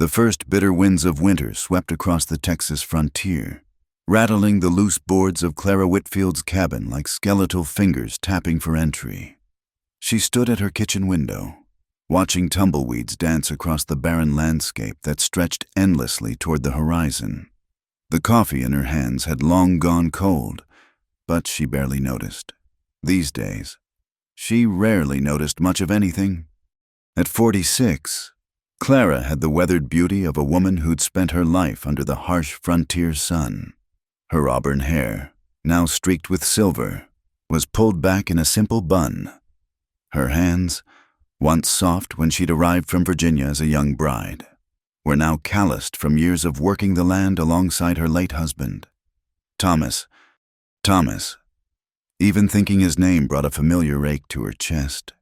The first bitter winds of winter swept across the Texas frontier, rattling the loose boards of Clara Whitfield's cabin like skeletal fingers tapping for entry. She stood at her kitchen window, watching tumbleweeds dance across the barren landscape that stretched endlessly toward the horizon. The coffee in her hands had long gone cold, but she barely noticed. These days, she rarely noticed much of anything. At 46, Clara had the weathered beauty of a woman who'd spent her life under the harsh frontier sun. Her auburn hair, now streaked with silver, was pulled back in a simple bun. Her hands, once soft when she'd arrived from Virginia as a young bride, were now calloused from years of working the land alongside her late husband. Thomas. Even thinking his name brought a familiar ache to her chest.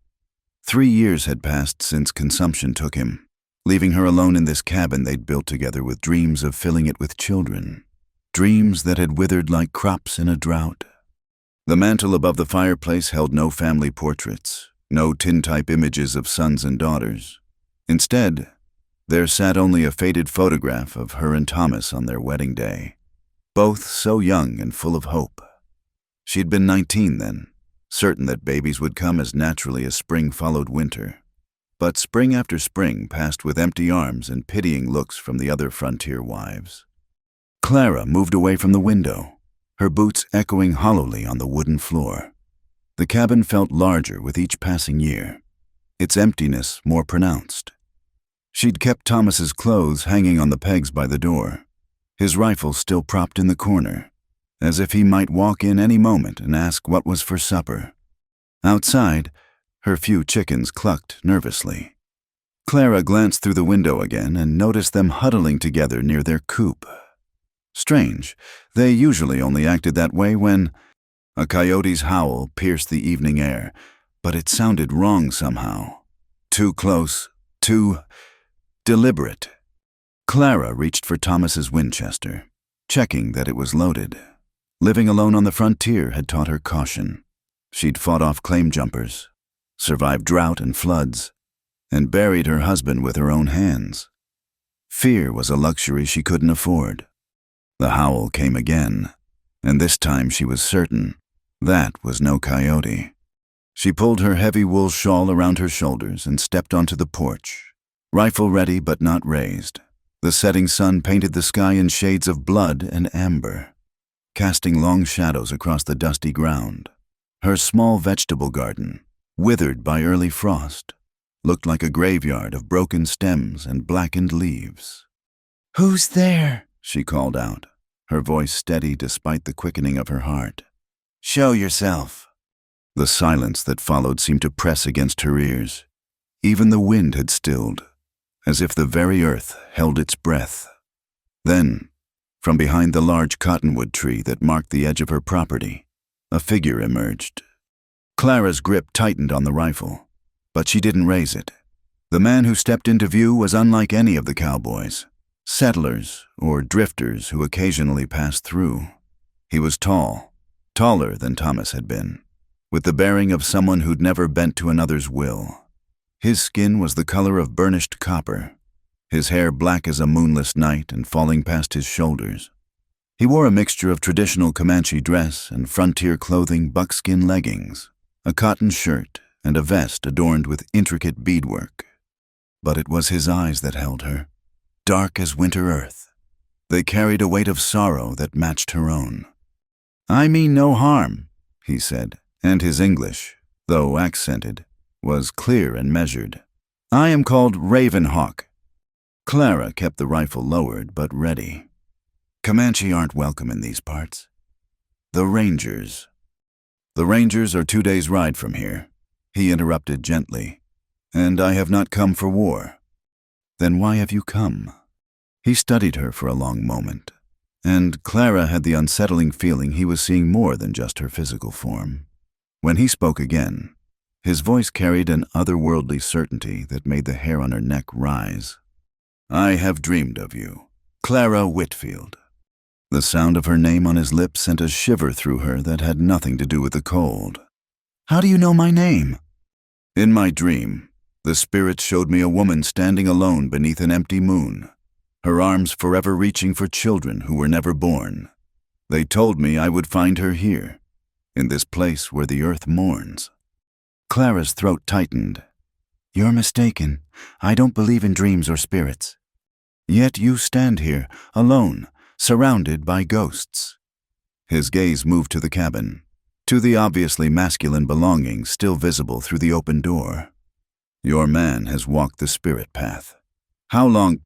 3 years had passed since consumption took him, leaving her alone in this cabin they'd built together with dreams of filling it with children, dreams that had withered like crops in a drought. The mantel above the fireplace held no family portraits, no tintype images of sons and daughters. Instead, there sat only a faded photograph of her and Thomas on their wedding day, both so young and full of hope. She'd been 19 then, certain that babies would come as naturally as spring followed winter. But spring after spring passed with empty arms and pitying looks from the other frontier wives. Clara moved away from the window, her boots echoing hollowly on the wooden floor. The cabin felt larger with each passing year, its emptiness more pronounced. She'd kept Thomas's clothes hanging on the pegs by the door, his rifle still propped in the corner, as if he might walk in any moment and ask what was for supper. Outside, her few chickens clucked nervously. Clara glanced through the window again and noticed them huddling together near their coop. Strange, they usually only acted that way when a coyote's howl pierced the evening air, but it sounded wrong somehow. Too close, too deliberate. Clara reached for Thomas's Winchester, checking that it was loaded. Living alone on the frontier had taught her caution. She'd fought off claim jumpers, survived drought and floods, and buried her husband with her own hands. Fear was a luxury she couldn't afford. The howl came again, and this time she was certain that was no coyote. She pulled her heavy wool shawl around her shoulders and stepped onto the porch, rifle ready but not raised. The setting sun painted the sky in shades of blood and amber, casting long shadows across the dusty ground. Her small vegetable garden, withered by early frost, looked like a graveyard of broken stems and blackened leaves. "Who's there?" she called out, her voice steady despite the quickening of her heart. "Show yourself." The silence that followed seemed to press against her ears. Even the wind had stilled, as if the very earth held its breath. Then, from behind the large cottonwood tree that marked the edge of her property, a figure emerged. Clara's grip tightened on the rifle, but she didn't raise it. The man who stepped into view was unlike any of the cowboys, settlers or drifters who occasionally passed through. He was tall, taller than Thomas had been, with the bearing of someone who'd never bent to another's will. His skin was the color of burnished copper, his hair black as a moonless night and falling past his shoulders. He wore a mixture of traditional Comanche dress and frontier clothing, buckskin leggings, a cotton shirt, and a vest adorned with intricate beadwork. But it was his eyes that held her, dark as winter earth. They carried a weight of sorrow that matched her own. "I mean no harm," he said, and his English, though accented, was clear and measured. "I am called Ravenhawk." Clara kept the rifle lowered but ready. "Comanche aren't welcome in these parts. The Rangers." "The Rangers are 2 days' ride from here," he interrupted gently. "And I have not come for war." "Then why have you come?" He studied her for a long moment, and Clara had the unsettling feeling he was seeing more than just her physical form. When he spoke again, his voice carried an otherworldly certainty that made the hair on her neck rise. "I have dreamed of you, Clara Whitfield." The sound of her name on his lips sent a shiver through her that had nothing to do with the cold. "How do you know my name?" "In my dream, The spirits showed me a woman standing alone beneath an empty moon, her arms forever reaching for children who were never born. They told me I would find her here, in this place where the earth mourns. Clara's throat tightened. You're mistaken. I don't believe in dreams or spirits. Yet you stand here, alone, surrounded by ghosts. His gaze moved to the cabin, to the obviously masculine belongings still visible through the open door. Your man has walked the spirit path. How long?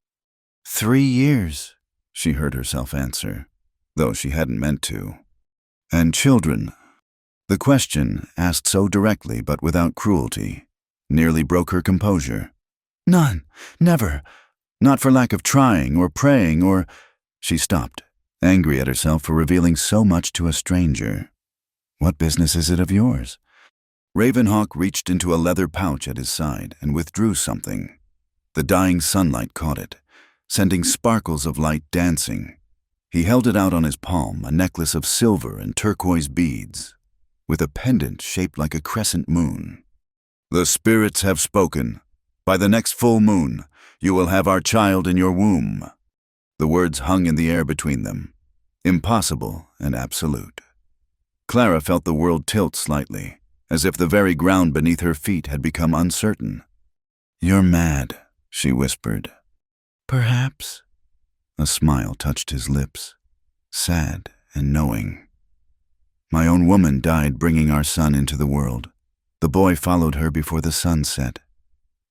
3 years, she heard herself answer, though she hadn't meant to. And children? The question, asked so directly but without cruelty, nearly broke her composure. None, never. Not for lack of trying or praying or... She stopped, angry at herself for revealing so much to a stranger. What business is it of yours? Ravenhawk reached into a leather pouch at his side and withdrew something. The dying sunlight caught it, sending sparkles of light dancing. He held it out on his palm, a necklace of silver and turquoise beads, with a pendant shaped like a crescent moon. The spirits have spoken. By the next full moon, you will have our child in your womb. The words hung in the air between them, impossible and absolute. Clara felt the world tilt slightly, as if the very ground beneath her feet had become uncertain. You're mad, she whispered. Perhaps. A smile touched his lips, sad and knowing. My own woman died bringing our son into the world. The boy followed her before the sun set.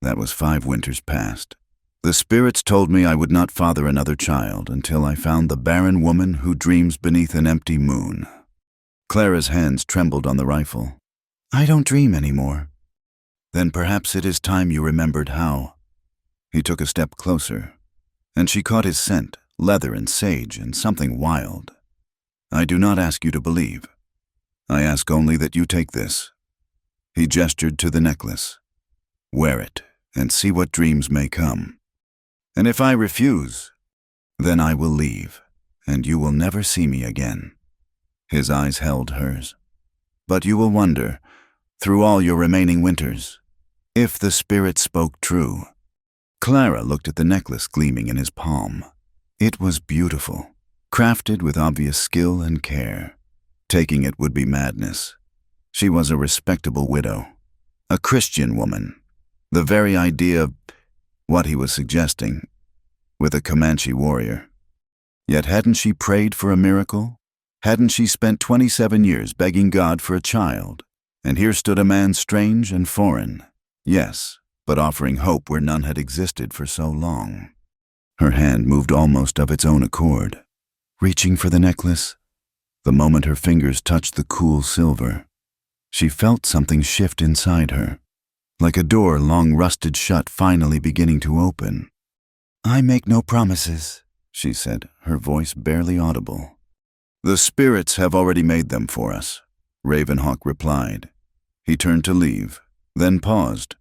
That was 5 winters past. The spirits told me I would not father another child until I found the barren woman who dreams beneath an empty moon. Clara's hands trembled on the rifle. I don't dream anymore. Then perhaps it is time you remembered how. He took a step closer, and she caught his scent, leather and sage and something wild. I do not ask you to believe. I ask only that you take this. He gestured to the necklace. Wear it and see what dreams may come. And if I refuse, then I will leave, and you will never see me again. His eyes held hers. But you will wonder, through all your remaining winters, if the spirit spoke true. Clara looked at the necklace gleaming in his palm. It was beautiful, crafted with obvious skill and care. Taking it would be madness. She was a respectable widow, a Christian woman. The very idea of what he was suggesting, with a Comanche warrior. Yet hadn't she prayed for a miracle? Hadn't she spent 27 years begging God for a child? And here stood a man strange and foreign. Yes, but offering hope where none had existed for so long. Her hand moved almost of its own accord, reaching for the necklace. The moment her fingers touched the cool silver, she felt something shift inside her, like a door long rusted shut finally beginning to open. I make no promises, she said, her voice barely audible. The spirits have already made them for us, Ravenhawk replied. He turned to leave, then paused.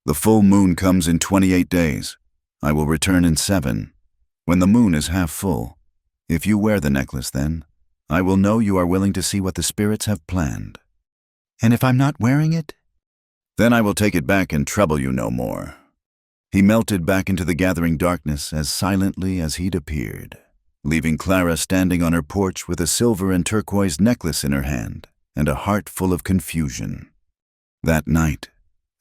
The full moon comes in 28 days. I will return in 7. When the moon is half full, if you wear the necklace then, I will know you are willing to see what the spirits have planned. And if I'm not wearing it? Then I will take it back and trouble you no more. He melted back into the gathering darkness as silently as he'd appeared, leaving Clara standing on her porch with a silver and turquoise necklace in her hand and a heart full of confusion. That night,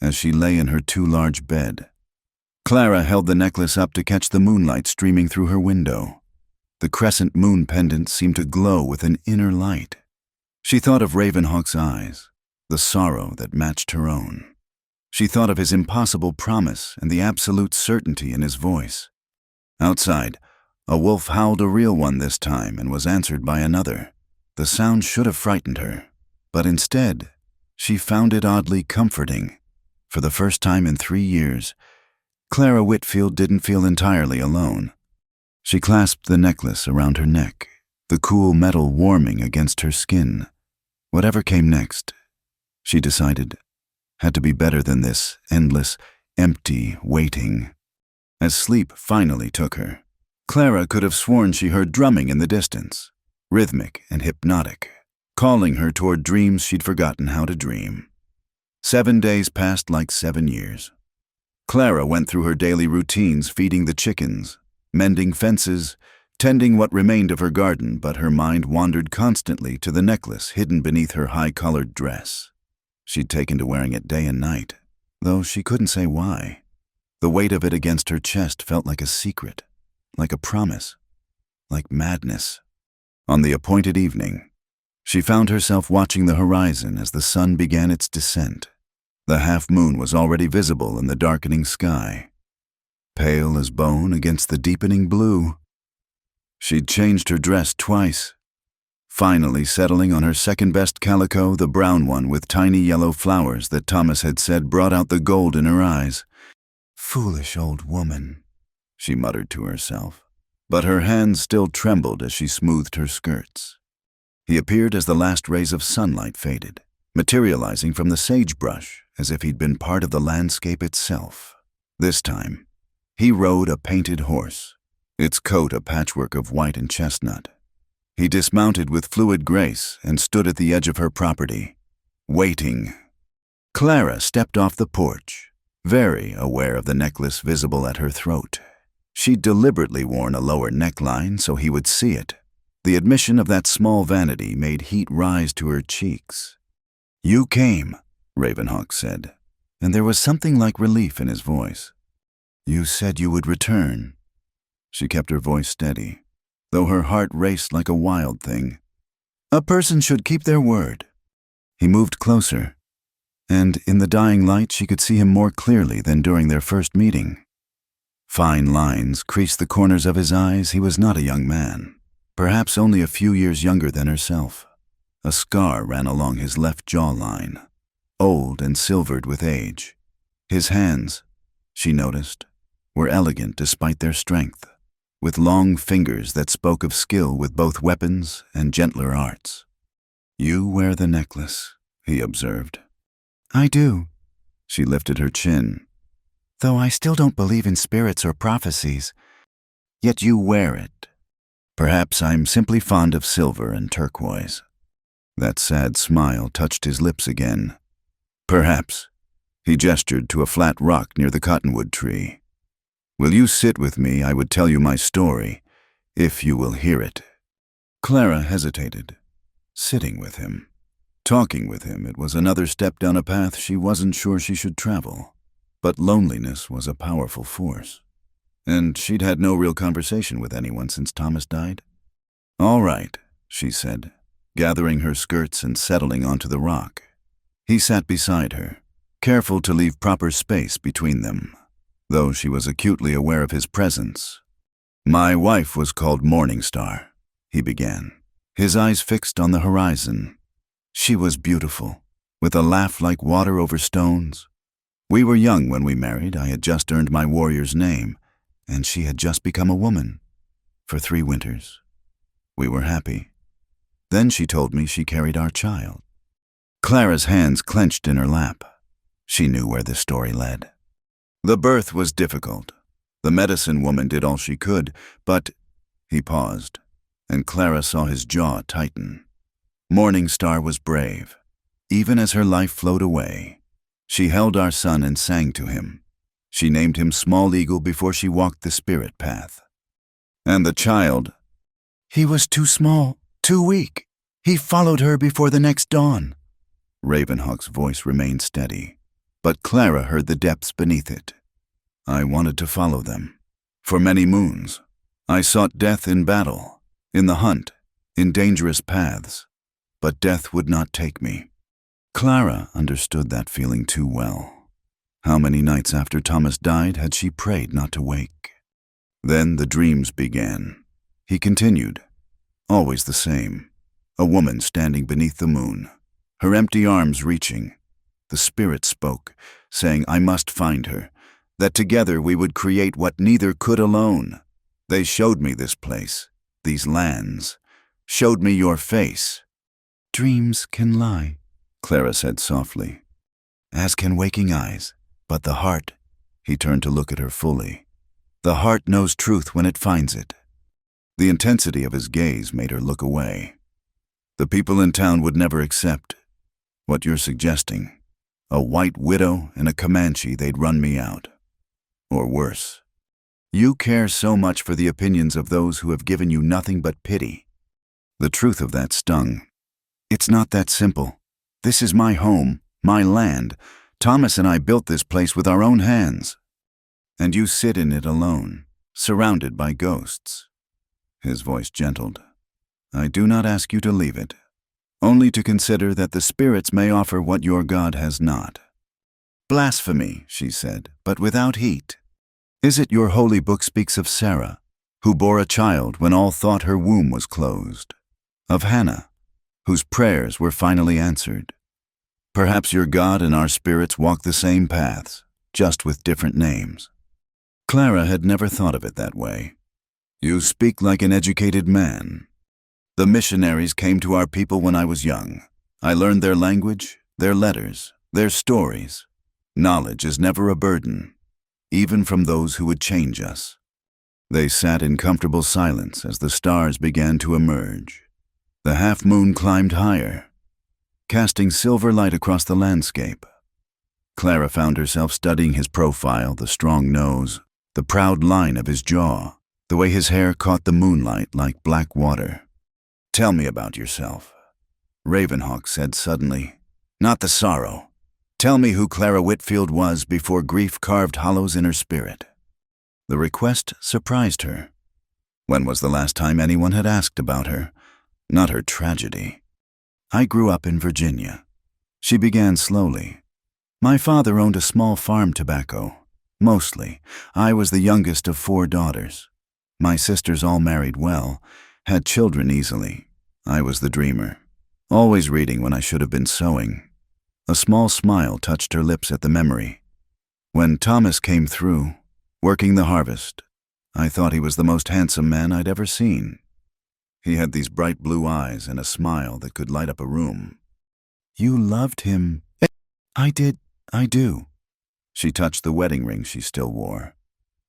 as she lay in her too large bed, Clara held the necklace up to catch the moonlight streaming through her window. The crescent moon pendant seemed to glow with an inner light. She thought of Ravenhawk's eyes, the sorrow that matched her own. She thought of his impossible promise and the absolute certainty in his voice. Outside, a wolf howled, a real one this time, and was answered by another. The sound should have frightened her, but instead, she found it oddly comforting. For the first time in 3 years, Clara Whitfield didn't feel entirely alone. She clasped the necklace around her neck, the cool metal warming against her skin. Whatever came next, she decided, had to be better than this endless, empty waiting. As sleep finally took her, Clara could have sworn she heard drumming in the distance, rhythmic and hypnotic, calling her toward dreams she'd forgotten how to dream. 7 days passed like 7 years. Clara went through her daily routines, feeding the chickens, mending fences, tending what remained of her garden, but her mind wandered constantly to the necklace hidden beneath her high-collared dress. She'd taken to wearing it day and night, though she couldn't say why. The weight of it against her chest felt like a secret, like a promise, like madness. On the appointed evening, she found herself watching the horizon as the sun began its descent. The half-moon was already visible in the darkening sky, pale as bone against the deepening blue. She'd changed her dress twice, finally settling on her second-best calico, the brown one with tiny yellow flowers that Thomas had said brought out the gold in her eyes. "Foolish old woman," she muttered to herself, but her hands still trembled as she smoothed her skirts. He appeared as the last rays of sunlight faded, materializing from the sagebrush as if he'd been part of the landscape itself. This time, he rode a painted horse, its coat a patchwork of white and chestnut. He dismounted with fluid grace and stood at the edge of her property, waiting. Clara stepped off the porch, very aware of the necklace visible at her throat. She'd deliberately worn a lower neckline so he would see it. The admission of that small vanity made heat rise to her cheeks. "You came," Ravenhawk said, and there was something like relief in his voice. "You said you would return." She kept her voice steady, though her heart raced like a wild thing. "A person should keep their word." He moved closer, and in the dying light she could see him more clearly than during their first meeting. Fine lines creased the corners of his eyes. He was not a young man, perhaps only a few years younger than herself. A scar ran along his left jawline, old and silvered with age. His hands, she noticed, were elegant despite their strength, with long fingers that spoke of skill with both weapons and gentler arts. "You wear the necklace," he observed. "I do." She lifted her chin. "Though I still don't believe in spirits or prophecies, yet you wear it. Perhaps I'm simply fond of silver and turquoise." That sad smile touched his lips again. "Perhaps." He gestured to a flat rock near the cottonwood tree. "Will you sit with me? I would tell you my story, if you will hear it." Clara hesitated. Sitting with him, talking with him, it was another step down a path she wasn't sure she should travel. But loneliness was a powerful force, and she'd had no real conversation with anyone since Thomas died. "All right," she said, gathering her skirts and settling onto the rock. He sat beside her, careful to leave proper space between them, though she was acutely aware of his presence. "My wife was called Morningstar," he began, his eyes fixed on the horizon. "She was beautiful, with a laugh like water over stones. We were young when we married. I had just earned my warrior's name, and she had just become a woman. For 3 winters. We were happy. Then she told me she carried our child." Clara's hands clenched in her lap. She knew where this story led. The birth was difficult. The medicine woman did all she could, but he paused, and Clara saw his jaw tighten. Morningstar was brave. Even as her life flowed away, she held our son and sang to him. She named him Small Eagle before she walked the spirit path. And the child, he was too small, too weak. He followed her before the next dawn. Ravenhawk's voice remained steady, but Clara heard the depths beneath it. "I wanted to follow them. For many moons, I sought death in battle, in the hunt, in dangerous paths, but death would not take me." Clara understood that feeling too well. How many nights after Thomas died had she prayed not to wake? Then the dreams began. He continued, always the same. A woman standing beneath the moon, her empty arms reaching. The spirit spoke, saying I must find her, that together we would create what neither could alone. They showed me this place, these lands, showed me your face. "Dreams can lie," Clara said softly, "as can waking eyes, but the heart," he turned to look at her fully, "the heart knows truth when it finds it." The intensity of his gaze made her look away. "The people in town would never accept what you're suggesting. A white widow and a Comanche, they'd run me out. or worse. You care so much for the opinions of those who have given you nothing but pity. The truth of that stung. It's not that simple. This is my home, my land. Thomas and I built this place with our own hands. And you sit in it alone, surrounded by ghosts. His voice gentled. I do not ask you to leave it, only to consider that the spirits may offer what your God has not. Blasphemy, she said, but without heat. Is it your holy book speaks of Sarah, who bore a child when all thought her womb was closed, of Hannah, whose prayers were finally answered? Perhaps your God and our spirits walk the same paths, just with different names. Clara had never thought of it that way. You speak like an educated man. The missionaries came to our people when I was young. I learned their language, their letters, their stories. Knowledge is never a burden, even from those who would change us. They sat in comfortable silence as the stars began to emerge. The half-moon climbed higher, casting silver light across the landscape. Clara found herself studying his profile, the strong nose, the proud line of his jaw, the way his hair caught the moonlight like black water. Tell me about yourself, Ravenhawk said suddenly. Not the sorrow. Tell me who Clara Whitfield was before grief carved hollows in her spirit. The request surprised her. When was the last time anyone had asked about her? Not her tragedy. I grew up in Virginia. She began slowly. My father owned a small farm tobacco. Mostly, I was the youngest of 4 daughters. My sisters all married well, had children easily. I was the dreamer, always reading when I should have been sewing. A small smile touched her lips at the memory. When Thomas came through, working the harvest, I thought he was the most handsome man I'd ever seen. He had these bright blue eyes and a smile that could light up a room. You loved him. I do. She touched the wedding ring she still wore.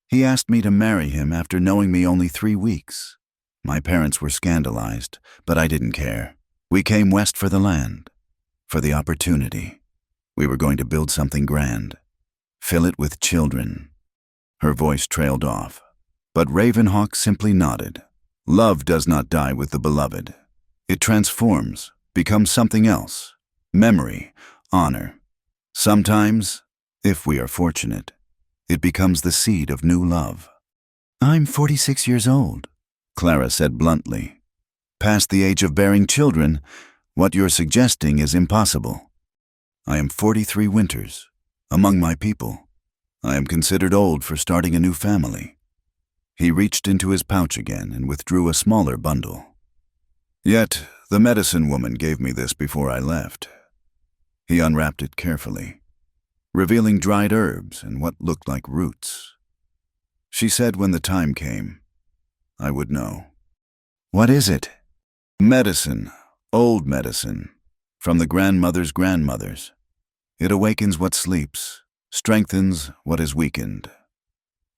He asked me to marry him after knowing me only 3 weeks. My parents were scandalized, but I didn't care. We came west for the land, for the opportunity. We were going to build something grand, fill it with children. Her voice trailed off, but Ravenhawk simply nodded. Love does not die with the beloved. It transforms, becomes something else. Memory, honor. Sometimes, if we are fortunate, it becomes the seed of new love. I'm 46 years old, Clara said bluntly. Past the age of bearing children, what you're suggesting is impossible. I am 43 winters, among my people. I am considered old for starting a new family. He reached into his pouch again and withdrew a smaller bundle. Yet, the medicine woman gave me this before I left. He unwrapped it carefully, revealing dried herbs and what looked like roots. She said when the time came, I would know. What is it? Medicine, old medicine, from the grandmother's grandmothers. It awakens what sleeps, strengthens what is weakened.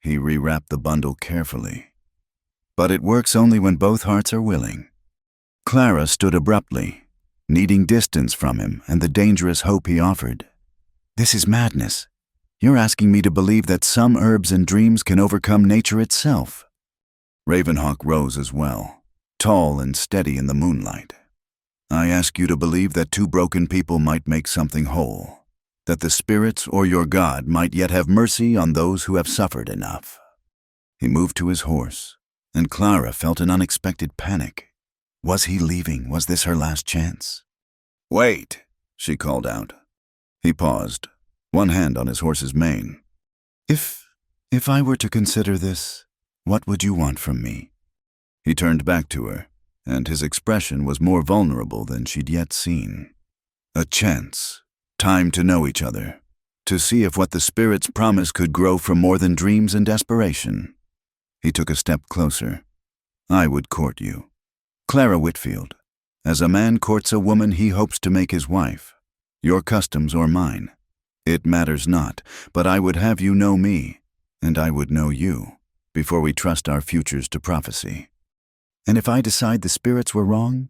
He rewrapped the bundle carefully. But it works only when both hearts are willing. Clara stood abruptly, needing distance from him and the dangerous hope he offered. This is madness. You're asking me to believe that some herbs and dreams can overcome nature itself. Ravenhawk rose as well, tall and steady in the moonlight. I ask you to believe that 2 broken people might make something whole, that the spirits or your God might yet have mercy on those who have suffered enough. He moved to his horse, and Clara felt an unexpected panic. Was he leaving? Was this her last chance? Wait, she called out. He paused, one hand on his horse's mane. If I were to consider this, what would you want from me? He turned back to her, and his expression was more vulnerable than she'd yet seen. A chance, time to know each other, to see if what the spirits promise could grow from more than dreams and desperation. He took a step closer. I would court you, Clara Whitfield, as a man courts a woman he hopes to make his wife, your customs or mine. It matters not, but I would have you know me, and I would know you, before we trust our futures to prophecy. And if I decide the spirits were wrong,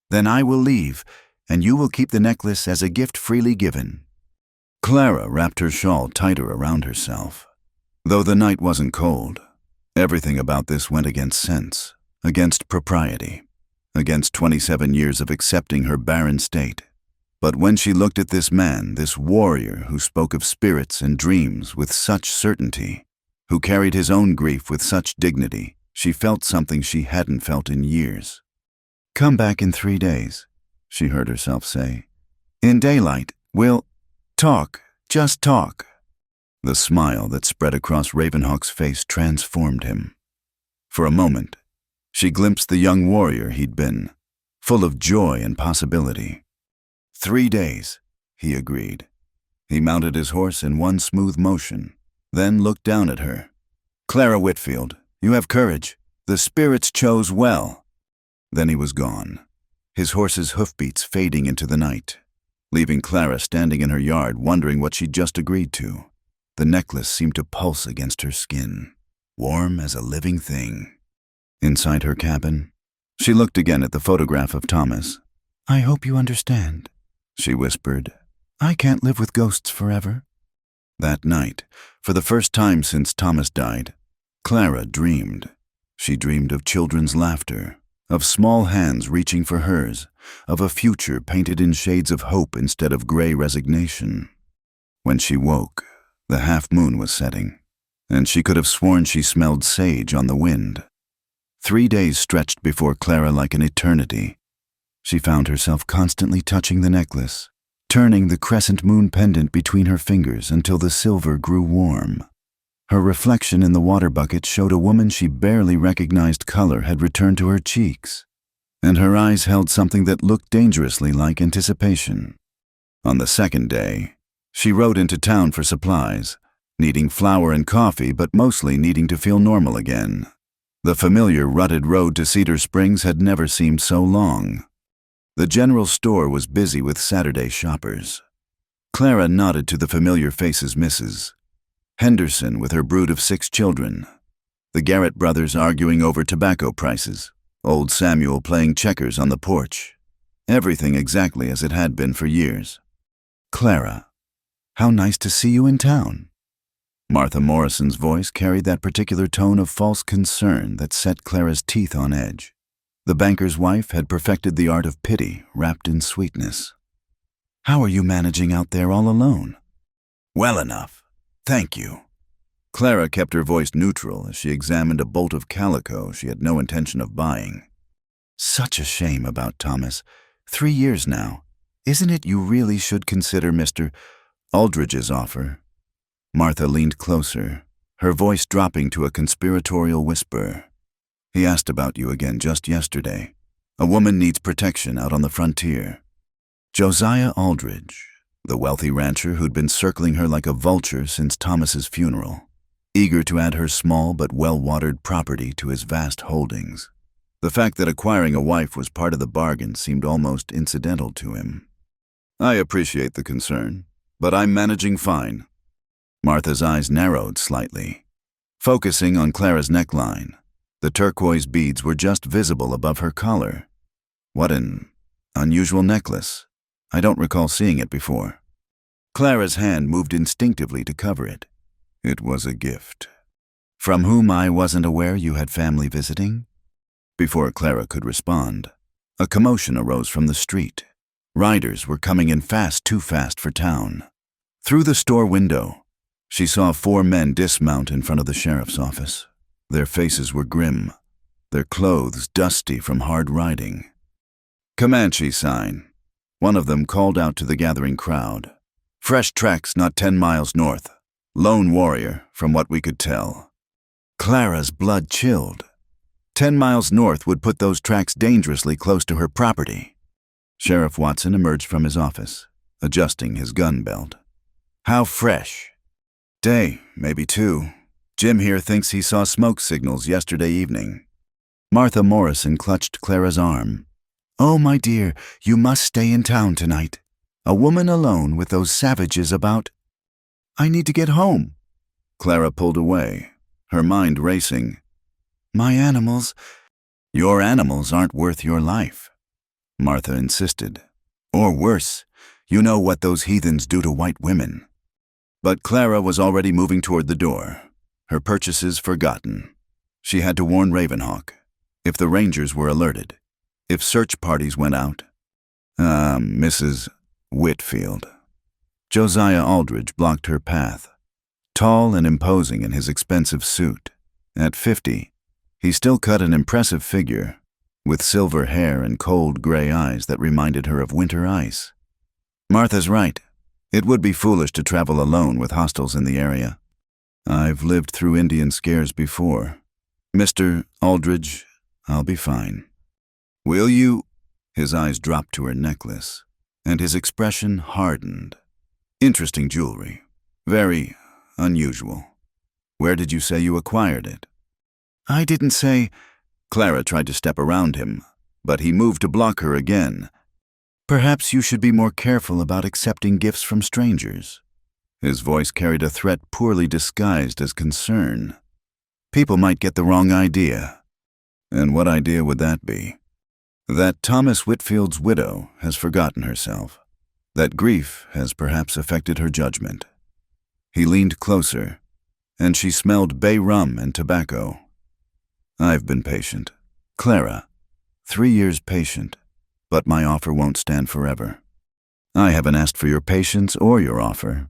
then I will leave, and you will keep the necklace as a gift freely given. Clara wrapped her shawl tighter around herself. Though the night wasn't cold, everything about this went against sense, against propriety, against 27 years of accepting her barren state. But when she looked at this man, this warrior who spoke of spirits and dreams with such certainty, who carried his own grief with such dignity, she felt something she hadn't felt in years. "Come back in 3 days," she heard herself say. "In daylight, we'll talk, just talk." The smile that spread across Ravenhawk's face transformed him. For a moment, she glimpsed the young warrior he'd been, full of joy and possibility. 3 days, he agreed. He mounted his horse in one smooth motion, then looked down at her. "Clara Whitfield, you have courage. The spirits chose well." Then he was gone, his horse's hoofbeats fading into the night, leaving Clara standing in her yard wondering what she'd just agreed to. The necklace seemed to pulse against her skin, warm as a living thing. Inside her cabin, she looked again at the photograph of Thomas. "I hope you understand," she whispered. "I can't live with ghosts forever." That night, for the first time since Thomas died, Clara dreamed. She dreamed of children's laughter, of small hands reaching for hers, of a future painted in shades of hope instead of gray resignation. When she woke, the half-moon was setting, and she could have sworn she smelled sage on the wind. 3 days stretched before Clara like an eternity. She found herself constantly touching the necklace, turning the crescent moon pendant between her fingers until the silver grew warm. Her reflection in the water bucket showed a woman she barely recognized color had returned to her cheeks, and her eyes held something that looked dangerously like anticipation. On the second day, she rode into town for supplies, needing flour and coffee but mostly needing to feel normal again. The familiar rutted road to Cedar Springs had never seemed so long. The general store was busy with Saturday shoppers. Clara nodded to the familiar faces Mrs. Henderson with her brood of 6 children, the Garrett brothers arguing over tobacco prices, old Samuel playing checkers on the porch. Everything exactly as it had been for years. "Clara, how nice to see you in town." Martha Morrison's voice carried that particular tone of false concern that set Clara's teeth on edge. The banker's wife had perfected the art of pity wrapped in sweetness. "How are you managing out there all alone?" "Well enough, thank you." Clara kept her voice neutral as she examined a bolt of calico she had no intention of buying. "Such a shame about Thomas. 3 years now. Isn't it you really should consider Mr. Aldridge's offer?" Martha leaned closer, her voice dropping to a conspiratorial whisper. "He asked about you again just yesterday. A woman needs protection out on the frontier." Josiah Aldridge, the wealthy rancher who'd been circling her like a vulture since Thomas's funeral, eager to add her small but well-watered property to his vast holdings. The fact that acquiring a wife was part of the bargain seemed almost incidental to him. "I appreciate the concern, but I'm managing fine." Martha's eyes narrowed slightly, focusing on Clara's neckline. The turquoise beads were just visible above her collar. "What an unusual necklace. I don't recall seeing it before." Clara's hand moved instinctively to cover it. "It was a gift." "From whom I wasn't aware you had family visiting?" Before Clara could respond, a commotion arose from the street. Riders were coming in fast, too fast for town. Through the store window, she saw 4 men dismount in front of the sheriff's office. Their faces were grim, their clothes dusty from hard riding. "Comanche sign," one of them called out to the gathering crowd. "Fresh tracks not 10 miles north. Lone warrior, from what we could tell." Clara's blood chilled. 10 miles north would put those tracks dangerously close to her property. Sheriff Watson emerged from his office, adjusting his gun belt. "How fresh?" "Day, maybe 2. Jim here thinks he saw smoke signals yesterday evening." Martha Morrison clutched Clara's arm. "Oh, my dear, you must stay in town tonight. A woman alone with those savages about—" "I need to get home." Clara pulled away, her mind racing. "My animals—" "Your animals aren't worth your life," Martha insisted. "Or worse, you know what those heathens do to white women." But Clara was already moving toward the door. her purchases forgotten. She had to warn Ravenhawk. If the Rangers were alerted. If search parties went out. Mrs. Whitfield. Josiah Aldridge blocked her path. Tall and imposing in his expensive suit. At 50, he still cut an impressive figure, with silver hair and cold gray eyes that reminded her of winter ice. Martha's right. It would be foolish to travel alone with hostiles in the area. I've lived through Indian scares before. Mr. Aldridge, I'll be fine. Will you? His eyes dropped to her necklace, and his expression hardened. Interesting jewelry. Very unusual. Where did you say you acquired it? I didn't say. Clara tried to step around him, but he moved to block her again. Perhaps you should be more careful about accepting gifts from strangers. His voice carried a threat poorly disguised as concern. People might get the wrong idea. And what idea would that be? That Thomas Whitfield's widow has forgotten herself. That grief has perhaps affected her judgment. He leaned closer, and she smelled bay rum and tobacco. I've been patient. Clara, 3 years patient, but my offer won't stand forever. I haven't asked for your patience or your offer.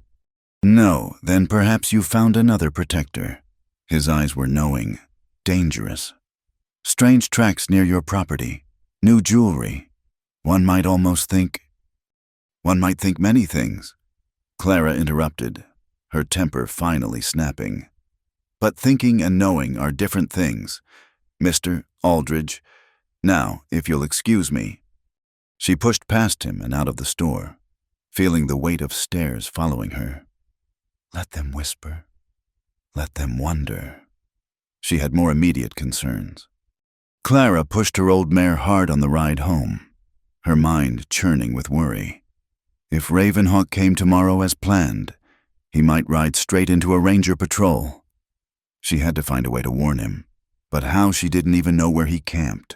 No, then perhaps you found another protector. His eyes were knowing, dangerous. Strange tracks near your property, new jewelry. One might think many things. Clara interrupted, her temper finally snapping. But thinking and knowing are different things. Mr. Aldridge, now, if you'll excuse me. She pushed past him and out of the store, feeling the weight of stares following her. Let them whisper. Let them wonder. She had more immediate concerns. Clara pushed her old mare hard on the ride home, her mind churning with worry. If Ravenhawk came tomorrow as planned, he might ride straight into a ranger patrol. She had to find a way to warn him, but how she didn't even know where he camped.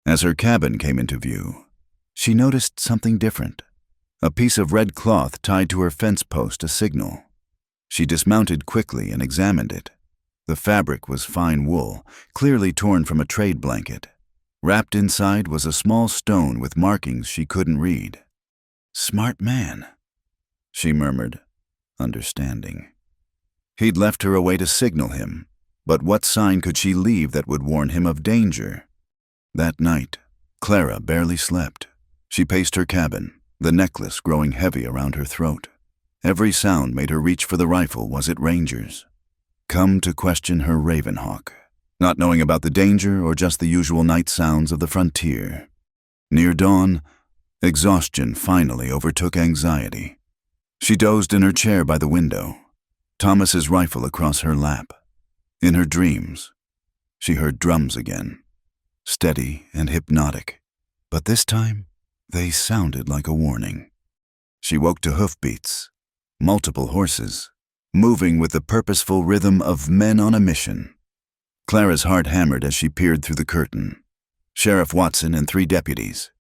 As her cabin came into view, she noticed something different. A piece of red cloth tied to her fence post a signal. She dismounted quickly and examined it. The fabric was fine wool, clearly torn from a trade blanket. Wrapped inside was a small stone with markings she couldn't read. Smart man, she murmured, understanding. He'd left her a way to signal him, but what sign could she leave that would warn him of danger? That night, Clara barely slept. She paced her cabin, the necklace growing heavy around her throat. Every sound made her reach for the rifle. Was it Rangers? Come to question her Ravenhawk, not knowing about the danger or just the usual night sounds of the frontier. Near dawn, exhaustion finally overtook anxiety. She dozed in her chair by the window, Thomas's rifle across her lap. In her dreams, she heard drums again, steady and hypnotic, but this time they sounded like a warning. She woke to hoofbeats, multiple horses, moving with the purposeful rhythm of men on a mission. Clara's heart hammered as she peered through the curtain. Sheriff Watson and 3 deputies,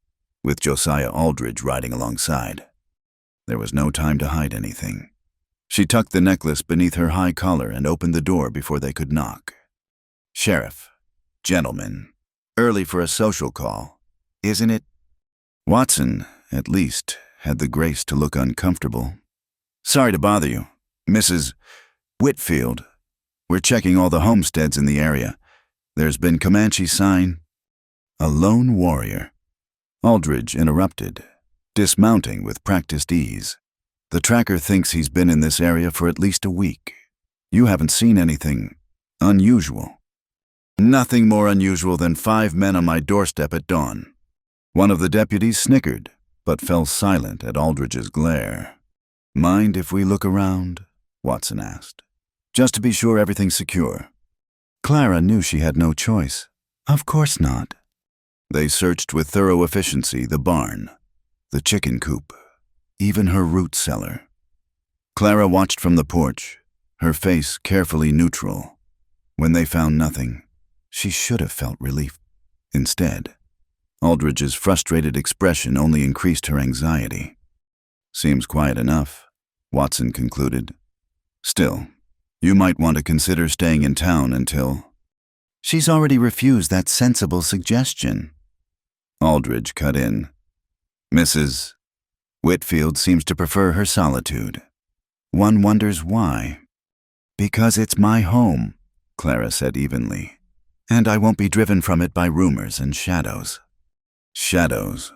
with Josiah Aldridge riding alongside. There was no time to hide anything. She tucked the necklace beneath her high collar and opened the door before they could knock. Sheriff, gentlemen, early for a social call, isn't it? Watson, at least, had the grace to look uncomfortable. Sorry to bother you, Mrs. Whitfield. We're checking all the homesteads in the area. There's been Comanche sign. A lone warrior. Aldridge interrupted, dismounting with practiced ease. The tracker thinks he's been in this area for at least a week. You haven't seen anything unusual. Nothing more unusual than 5 men on my doorstep at dawn. One of the deputies snickered, but fell silent at Aldridge's glare. Mind if we look around? Watson asked. Just to be sure everything's secure. Clara knew she had no choice. Of course not. They searched with thorough efficiency the barn, the chicken coop, even her root cellar. Clara watched from the porch, her face carefully neutral. When they found nothing, she should have felt relief. Instead, Aldridge's frustrated expression only increased her anxiety. Seems quiet enough, Watson concluded. Still, You might want to consider staying in town until... She's already refused that sensible suggestion. Aldridge cut in. Mrs. Whitfield seems to prefer her solitude. One wonders why. Because it's my home, Clara said evenly, and I won't be driven from it by rumors and shadows. Shadows.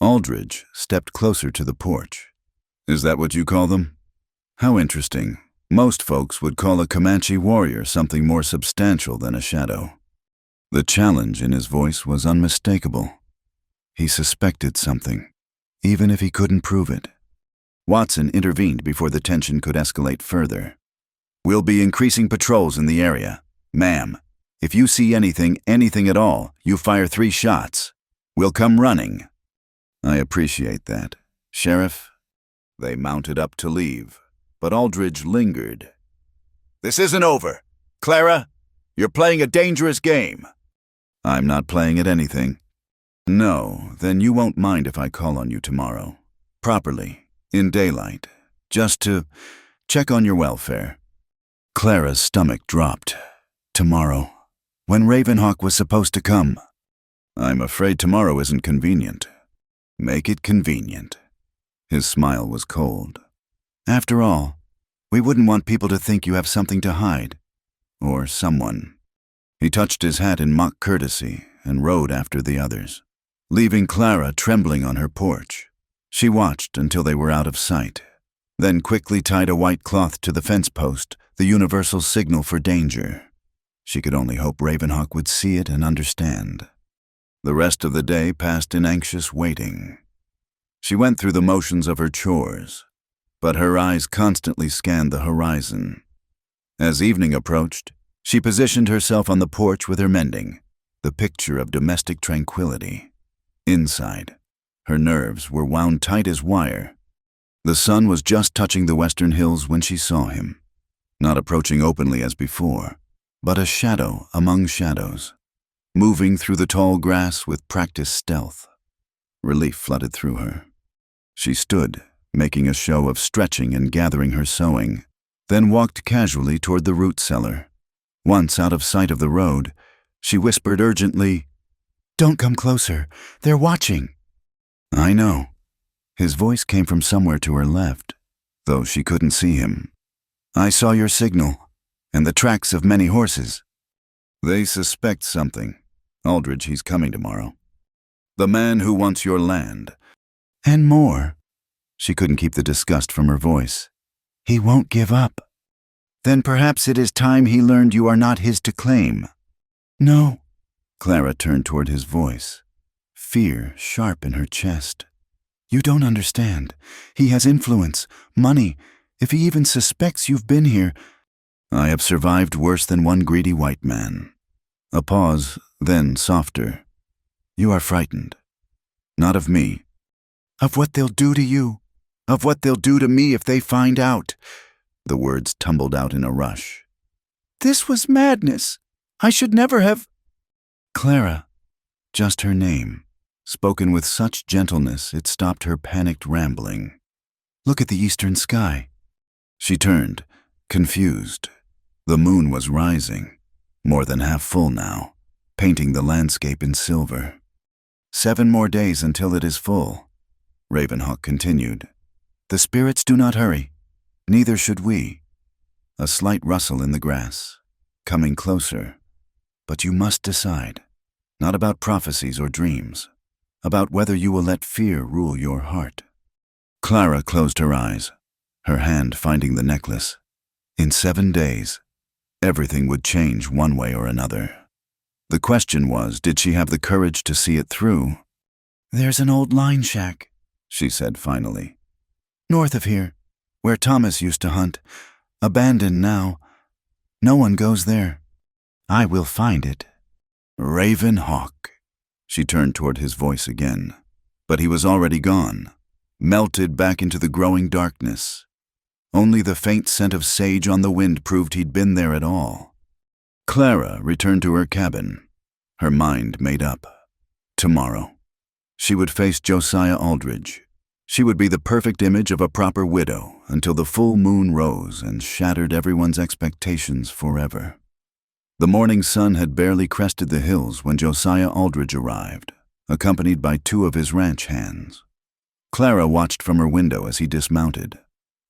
Aldridge stepped closer to the porch. Is that what you call them? How interesting. Most folks would call a Comanche warrior something more substantial than a shadow. The challenge in his voice was unmistakable. He suspected something, even if he couldn't prove it. Watson intervened before the tension could escalate further. We'll be increasing patrols in the area. Ma'am, if you see anything at all, you fire 3 shots. We'll come running. I appreciate that. Sheriff? They mounted up to leave, but Aldridge lingered. This isn't over. Clara, you're playing a dangerous game. I'm not playing at anything. No, then you won't mind if I call on you tomorrow. Properly, in daylight, just to check on your welfare. Clara's stomach dropped. Tomorrow, when Ravenhawk was supposed to come. I'm afraid tomorrow isn't convenient. Make it convenient. His smile was cold. After all, we wouldn't want people to think you have something to hide. Or someone. He touched his hat in mock courtesy and rode after the others, leaving Clara trembling on her porch. She watched until they were out of sight, then quickly tied a white cloth to the fence post, the universal signal for danger. She could only hope Ravenhawk would see it and understand. The rest of the day passed in anxious waiting. She went through the motions of her chores, but her eyes constantly scanned the horizon. As evening approached, she positioned herself on the porch with her mending, the picture of domestic tranquility. Inside, her nerves were wound tight as wire. The sun was just touching the western hills when she saw him, not approaching openly as before, but a shadow among shadows, moving through the tall grass with practiced stealth. Relief flooded through her. She stood, making a show of stretching and gathering her sewing, then walked casually toward the root cellar. Once out of sight of the road, she whispered urgently, "Don't come closer. They're watching." I know. His voice came from somewhere to her left, though she couldn't see him. I saw your signal, and the tracks of many horses. They suspect something. Aldridge, he's coming tomorrow. The man who wants your land. And more. She couldn't keep the disgust from her voice. He won't give up. Then perhaps it is time he learned you are not his to claim. No. Clara turned toward his voice, fear sharp in her chest. You don't understand. He has influence, money. If he even suspects you've been here... I have survived worse than one greedy white man. A pause, then softer. You are frightened. Not of me. Of what they'll do to you. Of what they'll do to me if they find out. The words tumbled out in a rush. This was madness. I should never have... Clara. Just her name, spoken with such gentleness it stopped her panicked rambling. Look at the eastern sky. She turned, confused. The moon was rising, more than half full now, painting the landscape in silver. 7 more days until it is full, Ravenhawk continued. The spirits do not hurry, neither should we. A slight rustle in the grass, coming closer. But you must decide, not about prophecies or dreams, about whether you will let fear rule your heart. Clara closed her eyes, her hand finding the necklace. In 7 days, everything would change one way or another. The question was, did she have the courage to see it through? There's an old line shack, she said finally. North of here, where Thomas used to hunt. Abandoned now. No one goes there. I will find it. Ravenhawk. She turned toward his voice again, but he was already gone, melted back into the growing darkness. Only the faint scent of sage on the wind proved he'd been there at all. Clara returned to her cabin, her mind made up. Tomorrow, she would face Josiah Aldridge. She would be the perfect image of a proper widow until the full moon rose and shattered everyone's expectations forever. The morning sun had barely crested the hills when Josiah Aldridge arrived, accompanied by 2 of his ranch hands. Clara watched from her window as he dismounted,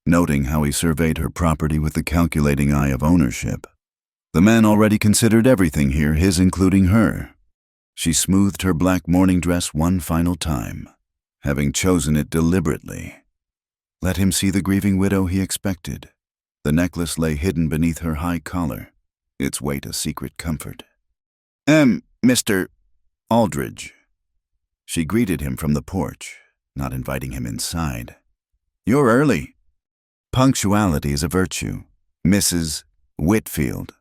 noting how he surveyed her property with the calculating eye of ownership. The man already considered everything here his, including her. She smoothed her black morning dress one final time, having chosen it deliberately. Let him see the grieving widow he expected. The necklace lay hidden beneath her high collar, its weight a secret comfort. Mr. Aldridge." She greeted him from the porch, not inviting him inside. "You're early." "Punctuality is a virtue, Mrs. Whitfield."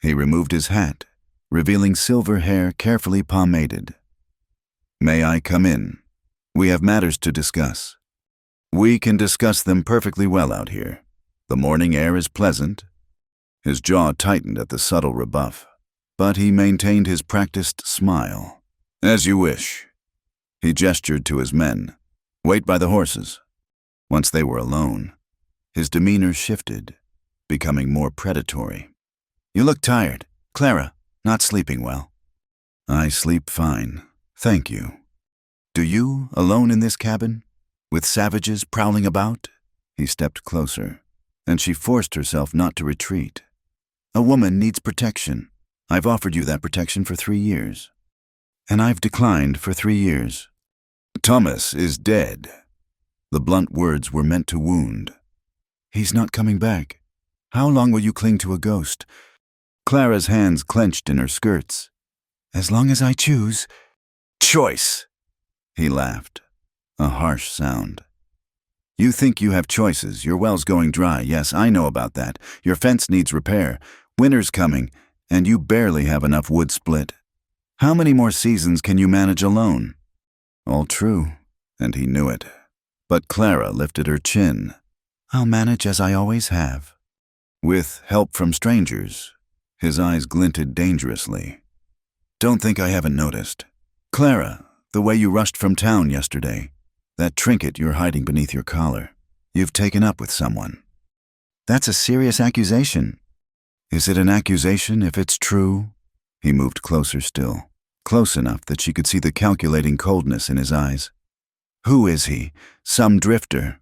He removed his hat, revealing silver hair carefully pomaded. "May I come in? We have matters to discuss." "We can discuss them perfectly well out here. The morning air is pleasant." His jaw tightened at the subtle rebuff, but he maintained his practiced smile. "As you wish." He gestured to his men. "Wait by the horses." Once they were alone, his demeanor shifted, becoming more predatory. "You look tired. Clara, not sleeping well." "I sleep fine, thank you." "Do you, alone in this cabin, with savages prowling about?" He stepped closer, and she forced herself not to retreat. "A woman needs protection. I've offered you that protection for 3 years. And I've declined for 3 years. Thomas is dead." The blunt words were meant to wound. "He's not coming back. How long will you cling to a ghost?" Clara's hands clenched in her skirts. "As long as I choose." "Choice!" He laughed, a harsh sound. "You think you have choices. Your well's going dry. Yes, I know about that. Your fence needs repair. Winter's coming, and you barely have enough wood split. How many more seasons can you manage alone?" All true, and he knew it. But Clara lifted her chin. "I'll manage as I always have." "With help from strangers." His eyes glinted dangerously. "Don't think I haven't noticed. Clara, the way you rushed from town yesterday, that trinket you're hiding beneath your collar, you've taken up with someone." "That's a serious accusation." "Is it an accusation if it's true?" He moved closer still, close enough that she could see the calculating coldness in his eyes. "Who is he? Some drifter?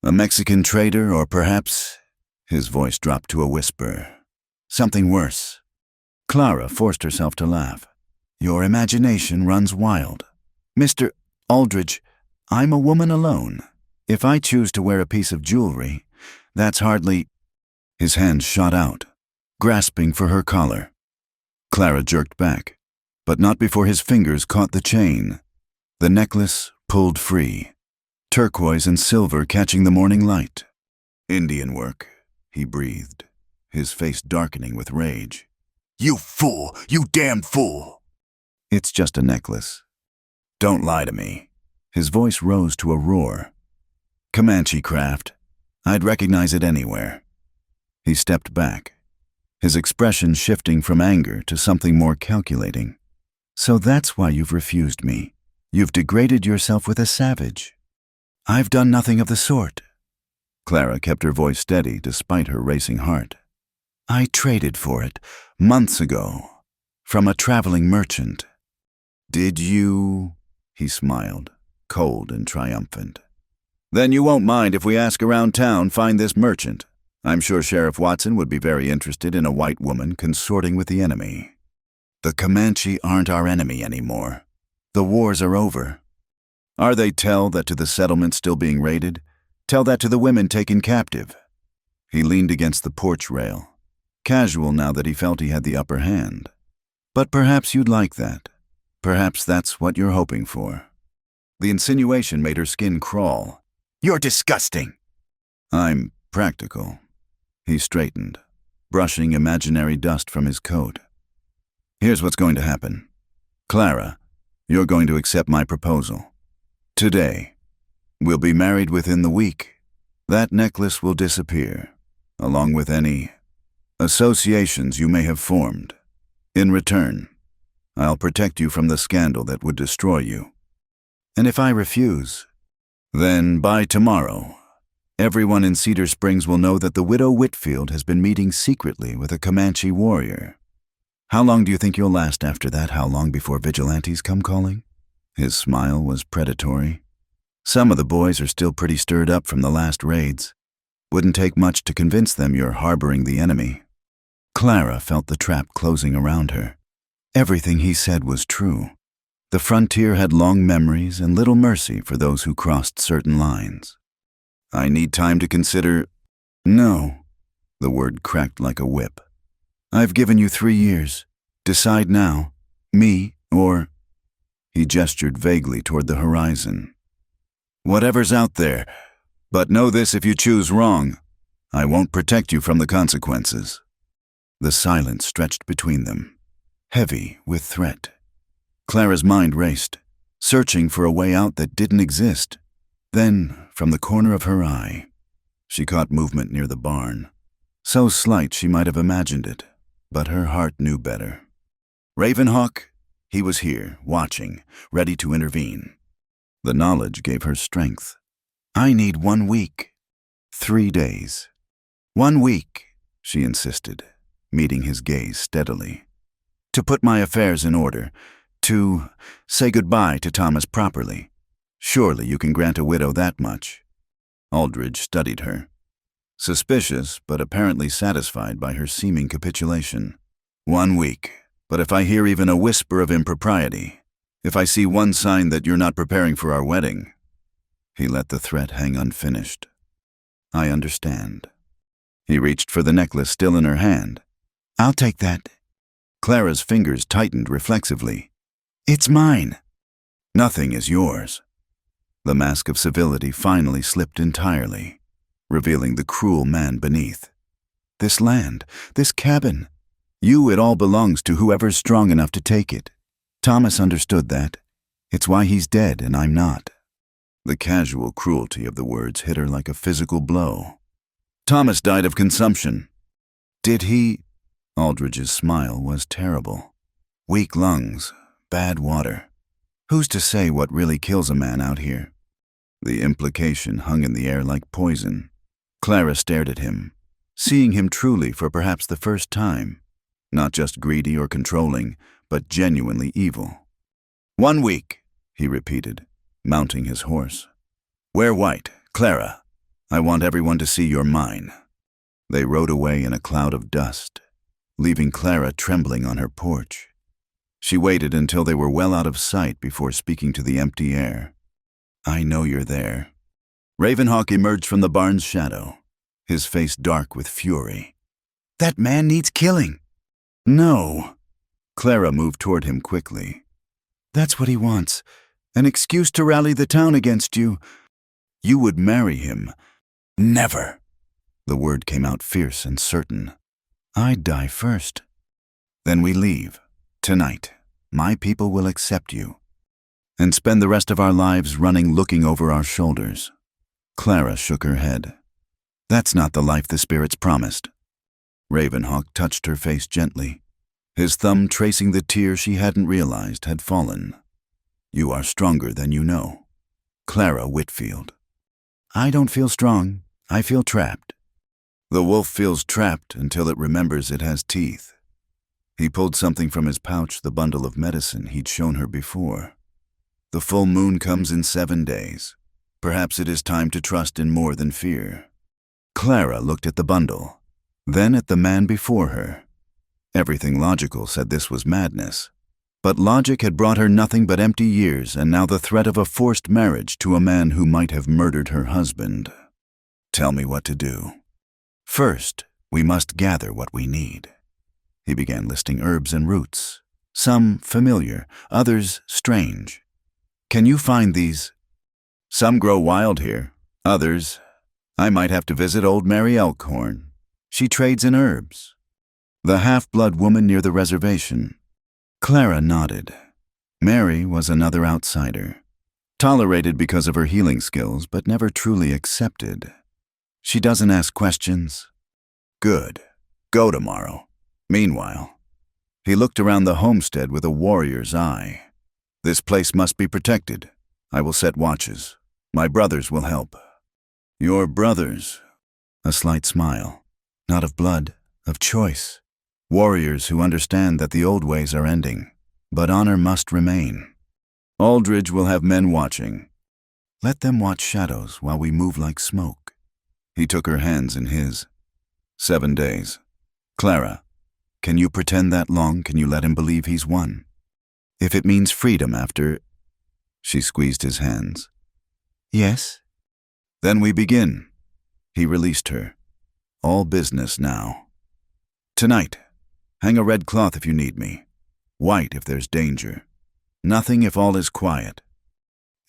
A Mexican trader, or perhaps—" His voice dropped to a whisper. "Something worse." Clara forced herself to laugh. "Your imagination runs wild. Mr. Aldridge, I'm a woman alone. If I choose to wear a piece of jewelry, that's hardly—" His hand shot out, grasping for her collar. Clara jerked back, but not before his fingers caught the chain. The necklace pulled free, turquoise and silver catching the morning light. "Indian work," he breathed, his face darkening with rage. "You fool! You damned fool!" "It's just a necklace." "Don't lie to me." His voice rose to a roar. "Comanche craft. I'd recognize it anywhere." He stepped back, his expression shifting from anger to something more calculating. "So that's why you've refused me. You've degraded yourself with a savage." "I've done nothing of the sort." Clara kept her voice steady despite her racing heart. "I traded for it, months ago, from a traveling merchant." "Did you?" He smiled, cold and triumphant. "Then you won't mind if we ask around town, find this merchant. I'm sure Sheriff Watson would be very interested in a white woman consorting with the enemy." "The Comanche aren't our enemy anymore. The wars are over." "Are they tell that to the settlement still being raided? Tell that to the women taken captive." He leaned against the porch rail, casual now that he felt he had the upper hand. "But perhaps you'd like that. Perhaps that's what you're hoping for." The insinuation made her skin crawl. "You're disgusting." "I'm practical." He straightened, brushing imaginary dust from his coat. "Here's what's going to happen. Clara, you're going to accept my proposal. Today. We'll be married within the week. That necklace will disappear, along with any associations you may have formed. In return, I'll protect you from the scandal that would destroy you." "And if I refuse?" Then, by tomorrow, everyone in Cedar Springs will know that the widow Whitfield has been meeting secretly with a Comanche warrior. How long do you think you'll last after that? How long before vigilantes come calling?" His smile was predatory. "Some of the boys are still pretty stirred up from the last raids. Wouldn't take much to convince them you're harboring the enemy." Clara felt the trap closing around her. Everything he said was true. The frontier had long memories and little mercy for those who crossed certain lines. "I need time to consider—" "No." The word cracked like a whip. "I've given you 3 years. Decide now. Me or—" He gestured vaguely toward the horizon. "Whatever's out there. But know this, if you choose wrong, I won't protect you from the consequences." The silence stretched between them, heavy with threat. Clara's mind raced, searching for a way out that didn't exist. Then, from the corner of her eye, she caught movement near the barn. So slight she might have imagined it, but her heart knew better. Ravenhawk, he was here, watching, ready to intervene. The knowledge gave her strength. "I need 1 week." 3 days. 1 week, she insisted, meeting his gaze steadily. "To put my affairs in order, to say goodbye to Thomas properly. Surely you can grant a widow that much." Aldridge studied her, suspicious but apparently satisfied by her seeming capitulation. 1 week, but if I hear even a whisper of impropriety, if I see one sign that you're not preparing for our wedding—" He let the threat hang unfinished. "I understand." He reached for the necklace still in her hand. "I'll take that." Clara's fingers tightened reflexively. "It's mine." "Nothing is yours." The mask of civility finally slipped entirely, revealing the cruel man beneath. "This land, this cabin, it all belongs to whoever's strong enough to take it. Thomas understood that. It's why he's dead and I'm not." The casual cruelty of the words hit her like a physical blow. "Thomas died of consumption." "Did he?" Aldridge's smile was terrible. "Weak lungs, bad water. Who's to say what really kills a man out here?" The implication hung in the air like poison. Clara stared at him, seeing him truly for perhaps the first time, not just greedy or controlling, but genuinely evil. 1 week, he repeated, mounting his horse. "Wear white, Clara. I want everyone to see you're mine." They rode away in a cloud of dust, leaving Clara trembling on her porch. She waited until they were well out of sight before speaking to the empty air. "I know you're there." Ravenhawk emerged from the barn's shadow, his face dark with fury. "That man needs killing." "No." Clara moved toward him quickly. "That's what he wants. An excuse to rally the town against you. You would marry him." "Never." The word came out fierce and certain. "I'd die first." "Then we leave. Tonight. My people will accept you. And spend the rest of our lives running looking over our shoulders." Clara shook her head. "That's not the life the spirits promised." Ravenhawk touched her face gently. His thumb tracing the tear she hadn't realized had fallen. "You are stronger than you know. Clara Whitfield." "I don't feel strong. I feel trapped." "The wolf feels trapped until it remembers it has teeth." He pulled something from his pouch, the bundle of medicine he'd shown her before. "The full moon comes in 7 days. Perhaps it is time to trust in more than fear." Clara looked at the bundle, then at the man before her. Everything logical said this was madness. But logic had brought her nothing but empty years and now the threat of a forced marriage to a man who might have murdered her husband. "Tell me what to do." "First, we must gather what we need." He began listing herbs and roots, some familiar, others strange. "Can you find these?" "Some grow wild here. Others, I might have to visit old Mary Elkhorn. She trades in herbs." "The half-blood woman near the reservation?" Clara nodded. Mary was another outsider, tolerated because of her healing skills, but never truly accepted. "She doesn't ask questions." "Good. Go tomorrow. Meanwhile," he looked around the homestead with a warrior's eye. "This place must be protected. I will set watches. My brothers will help. Your brothers? A slight smile. Not of blood, of choice. Warriors who understand that the old ways are ending, but honor must remain. Aldridge will have men watching. Let them watch shadows while we move like smoke. He took her hands in his. 7 days. Clara, can you pretend that long? Can you let him believe he's won? If it means freedom after... She squeezed his hands. Yes. Then we begin. He released her. All business now. Tonight, hang a red cloth if you need me. White if there's danger. Nothing if all is quiet.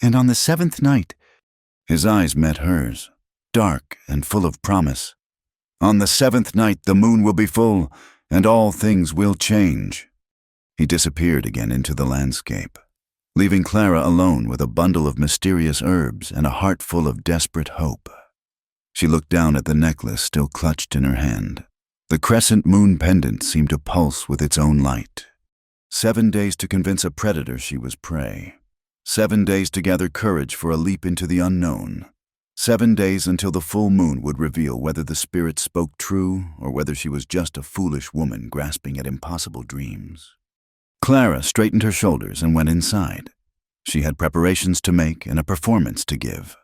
And on the 7th night... His eyes met hers, dark and full of promise. On the 7th night the moon will be full, and all things will change. He disappeared again into the landscape, leaving Clara alone with a bundle of mysterious herbs and a heart full of desperate hope. She looked down at the necklace still clutched in her hand. The crescent moon pendant seemed to pulse with its own light. 7 days to convince a predator she was prey. 7 days to gather courage for a leap into the unknown. 7 days until the full moon would reveal whether the spirit spoke true or whether she was just a foolish woman grasping at impossible dreams. Clara straightened her shoulders and went inside. She had preparations to make and a performance to give.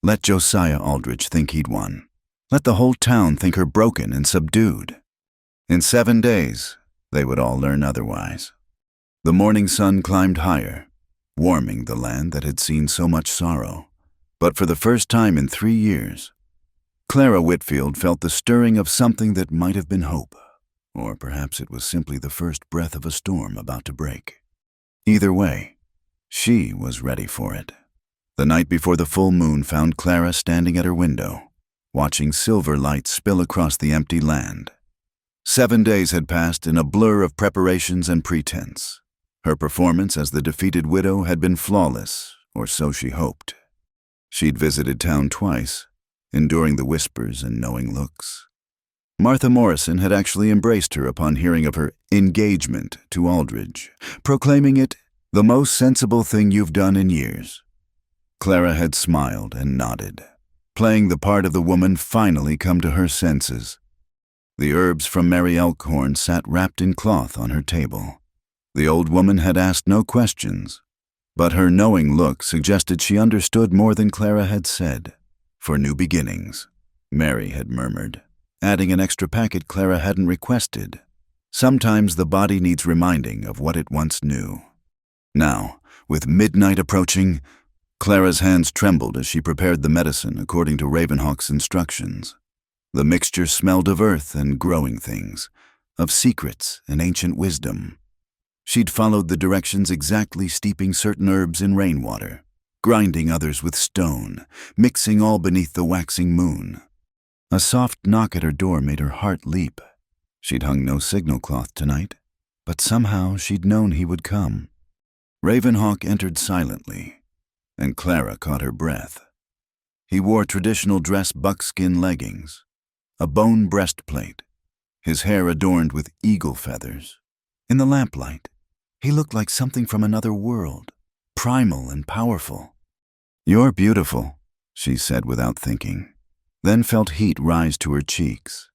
Let Josiah Aldridge think he'd won. Let the whole town think her broken and subdued. In 7 days, they would all learn otherwise. The morning sun climbed higher, warming the land that had seen so much sorrow. But for the first time in 3 years, Clara Whitfield felt the stirring of something that might have been hope, or perhaps it was simply the first breath of a storm about to break. Either way, she was ready for it. The night before the full moon found Clara standing at her window, watching silver light spill across the empty land. 7 days had passed in a blur of preparations and pretense. Her performance as the defeated widow had been flawless, or so she hoped. She'd visited town twice, enduring the whispers and knowing looks. Martha Morrison had actually embraced her upon hearing of her engagement to Aldridge, proclaiming it the most sensible thing you've done in years. Clara had smiled and nodded, playing the part of the woman finally come to her senses. The herbs from Mary Elkhorn sat wrapped in cloth on her table. The old woman had asked no questions, but her knowing look suggested she understood more than Clara had said. For new beginnings, Mary had murmured, adding an extra packet Clara hadn't requested. Sometimes the body needs reminding of what it once knew. Now, with midnight approaching, Clara's hands trembled as she prepared the medicine according to Ravenhawk's instructions. The mixture smelled of earth and growing things, of secrets and ancient wisdom. She'd followed the directions exactly, steeping certain herbs in rainwater, grinding others with stone, mixing all beneath the waxing moon. A soft knock at her door made her heart leap. She'd hung no signal cloth tonight, but somehow she'd known he would come. Ravenhawk entered silently, and Clara caught her breath. He wore traditional dress buckskin leggings, a bone breastplate, his hair adorned with eagle feathers. In the lamplight, he looked like something from another world, primal and powerful. "You're beautiful," she said without thinking, then felt heat rise to her cheeks.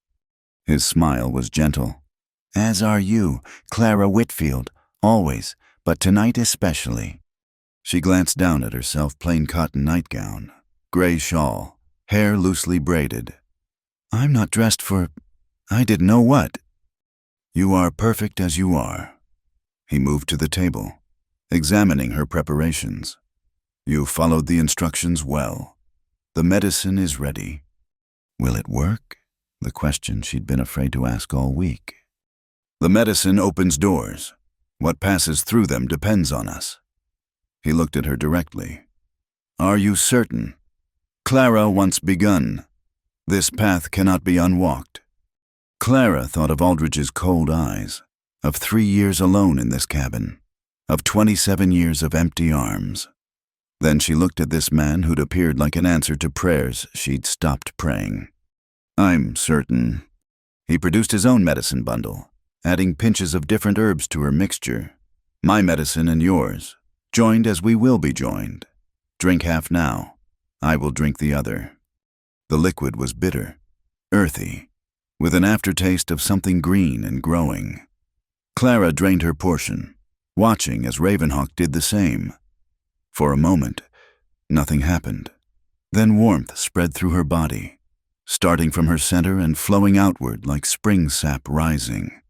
His smile was gentle. "As are you, Clara Whitfield, always, but tonight especially." She glanced down at herself, plain cotton nightgown, gray shawl, hair loosely braided. "I'm not dressed for... I didn't know what." "You are perfect as you are." He moved to the table, examining her preparations. "You followed the instructions well. The medicine is ready." Will it work? The question she'd been afraid to ask all week. "The medicine opens doors. What passes through them depends on us." He looked at her directly. "Are you certain? Clara once begun. This path cannot be unwalked." Clara thought of Aldridge's cold eyes, of 3 years alone in this cabin, of 27 years of empty arms. Then she looked at this man who'd appeared like an answer to prayers she'd stopped praying. "I'm certain." He produced his own medicine bundle, adding pinches of different herbs to her mixture. "My medicine and yours, joined as we will be joined. Drink half now, I will drink the other. The liquid was bitter, earthy, with an aftertaste of something green and growing. Clara drained her portion, watching as Ravenhawk did the same. For a moment, nothing happened. Then warmth spread through her body, starting from her center and flowing outward like spring sap rising.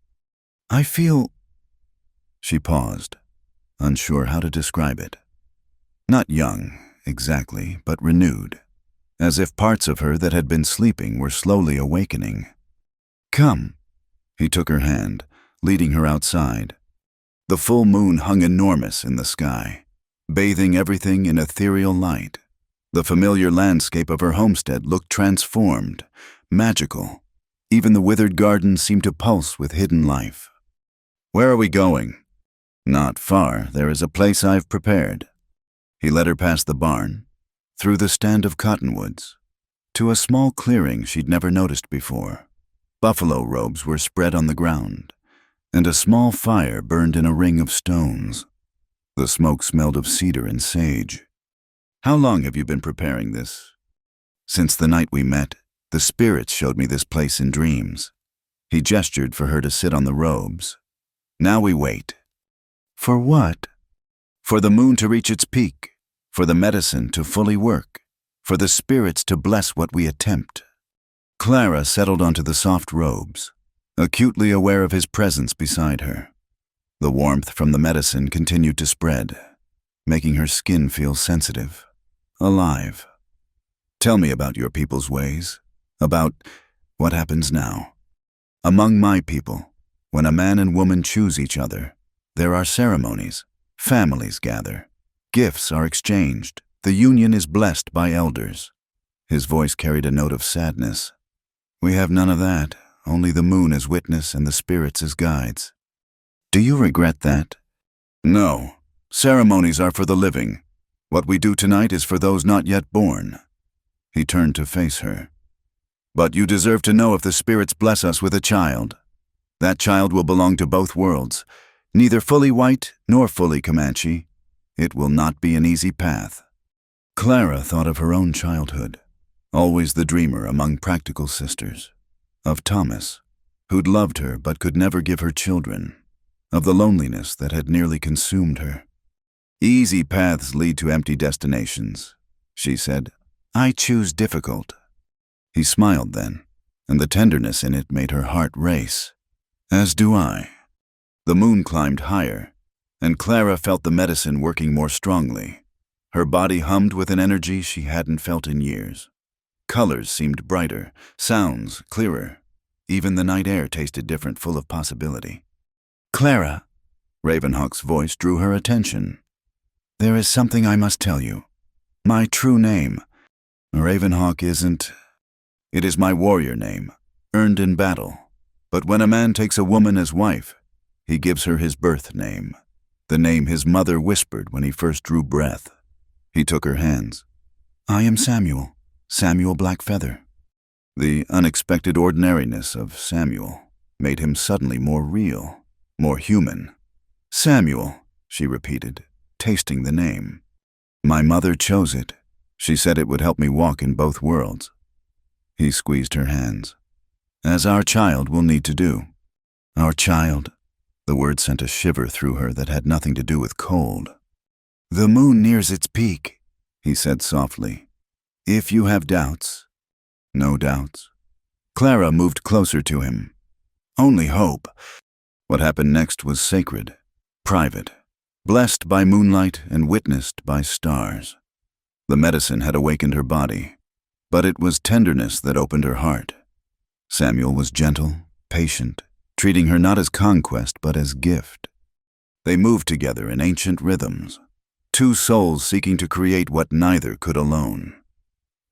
I feel... She paused, unsure how to describe it. Not young, exactly, but renewed, as if parts of her that had been sleeping were slowly awakening. Come. He took her hand, leading her outside. The full moon hung enormous in the sky, bathing everything in ethereal light. The familiar landscape of her homestead looked transformed, magical. Even the withered garden seemed to pulse with hidden life. Where are we going? Not far. There is a place I've prepared. He led her past the barn, through the stand of cottonwoods, to a small clearing she'd never noticed before. Buffalo robes were spread on the ground, and a small fire burned in a ring of stones. The smoke smelled of cedar and sage. How long have you been preparing this? Since the night we met, the spirits showed me this place in dreams. He gestured for her to sit on the robes. Now we wait. For what? For the moon to reach its peak, for the medicine to fully work, for the spirits to bless what we attempt. Clara settled onto the soft robes, acutely aware of his presence beside her. The warmth from the medicine continued to spread, making her skin feel sensitive, alive. Tell me about your people's ways, about what happens now. Among my people, when a man and woman choose each other, there are ceremonies, families gather, gifts are exchanged, the union is blessed by elders. His voice carried a note of sadness. We have none of that, only the moon as witness and the spirits as guides. Do you regret that? No. Ceremonies are for the living. What we do tonight is for those not yet born. He turned to face her. But you deserve to know if the spirits bless us with a child. That child will belong to both worlds, neither fully white nor fully Comanche. It will not be an easy path. Clara thought of her own childhood, always the dreamer among practical sisters, of Thomas, who'd loved her but could never give her children, of the loneliness that had nearly consumed her. Easy paths lead to empty destinations, she said. I choose difficult. He smiled then, and the tenderness in it made her heart race. As do I. The moon climbed higher, and Clara felt the medicine working more strongly. Her body hummed with an energy she hadn't felt in years. Colors seemed brighter, sounds clearer. Even the night air tasted different, full of possibility. Clara, Ravenhawk's voice drew her attention. There is something I must tell you. My true name. Ravenhawk isn't... It is my warrior name, earned in battle. But when a man takes a woman as wife, he gives her his birth name, the name his mother whispered when he first drew breath. He took her hands. I am Samuel, Samuel Blackfeather. The unexpected ordinariness of Samuel made him suddenly more real, more human. Samuel, she repeated, tasting the name. My mother chose it. She said it would help me walk in both worlds. He squeezed her hands. As our child will need to do. Our child. The word sent a shiver through her that had nothing to do with cold. The moon nears its peak, he said softly. If you have doubts. No doubts. Clara moved closer to him. Only hope. What happened next was sacred, private, blessed by moonlight and witnessed by stars. The medicine had awakened her body, but it was tenderness that opened her heart. Samuel was gentle, patient, treating her not as conquest but as gift. They moved together in ancient rhythms, two souls seeking to create what neither could alone.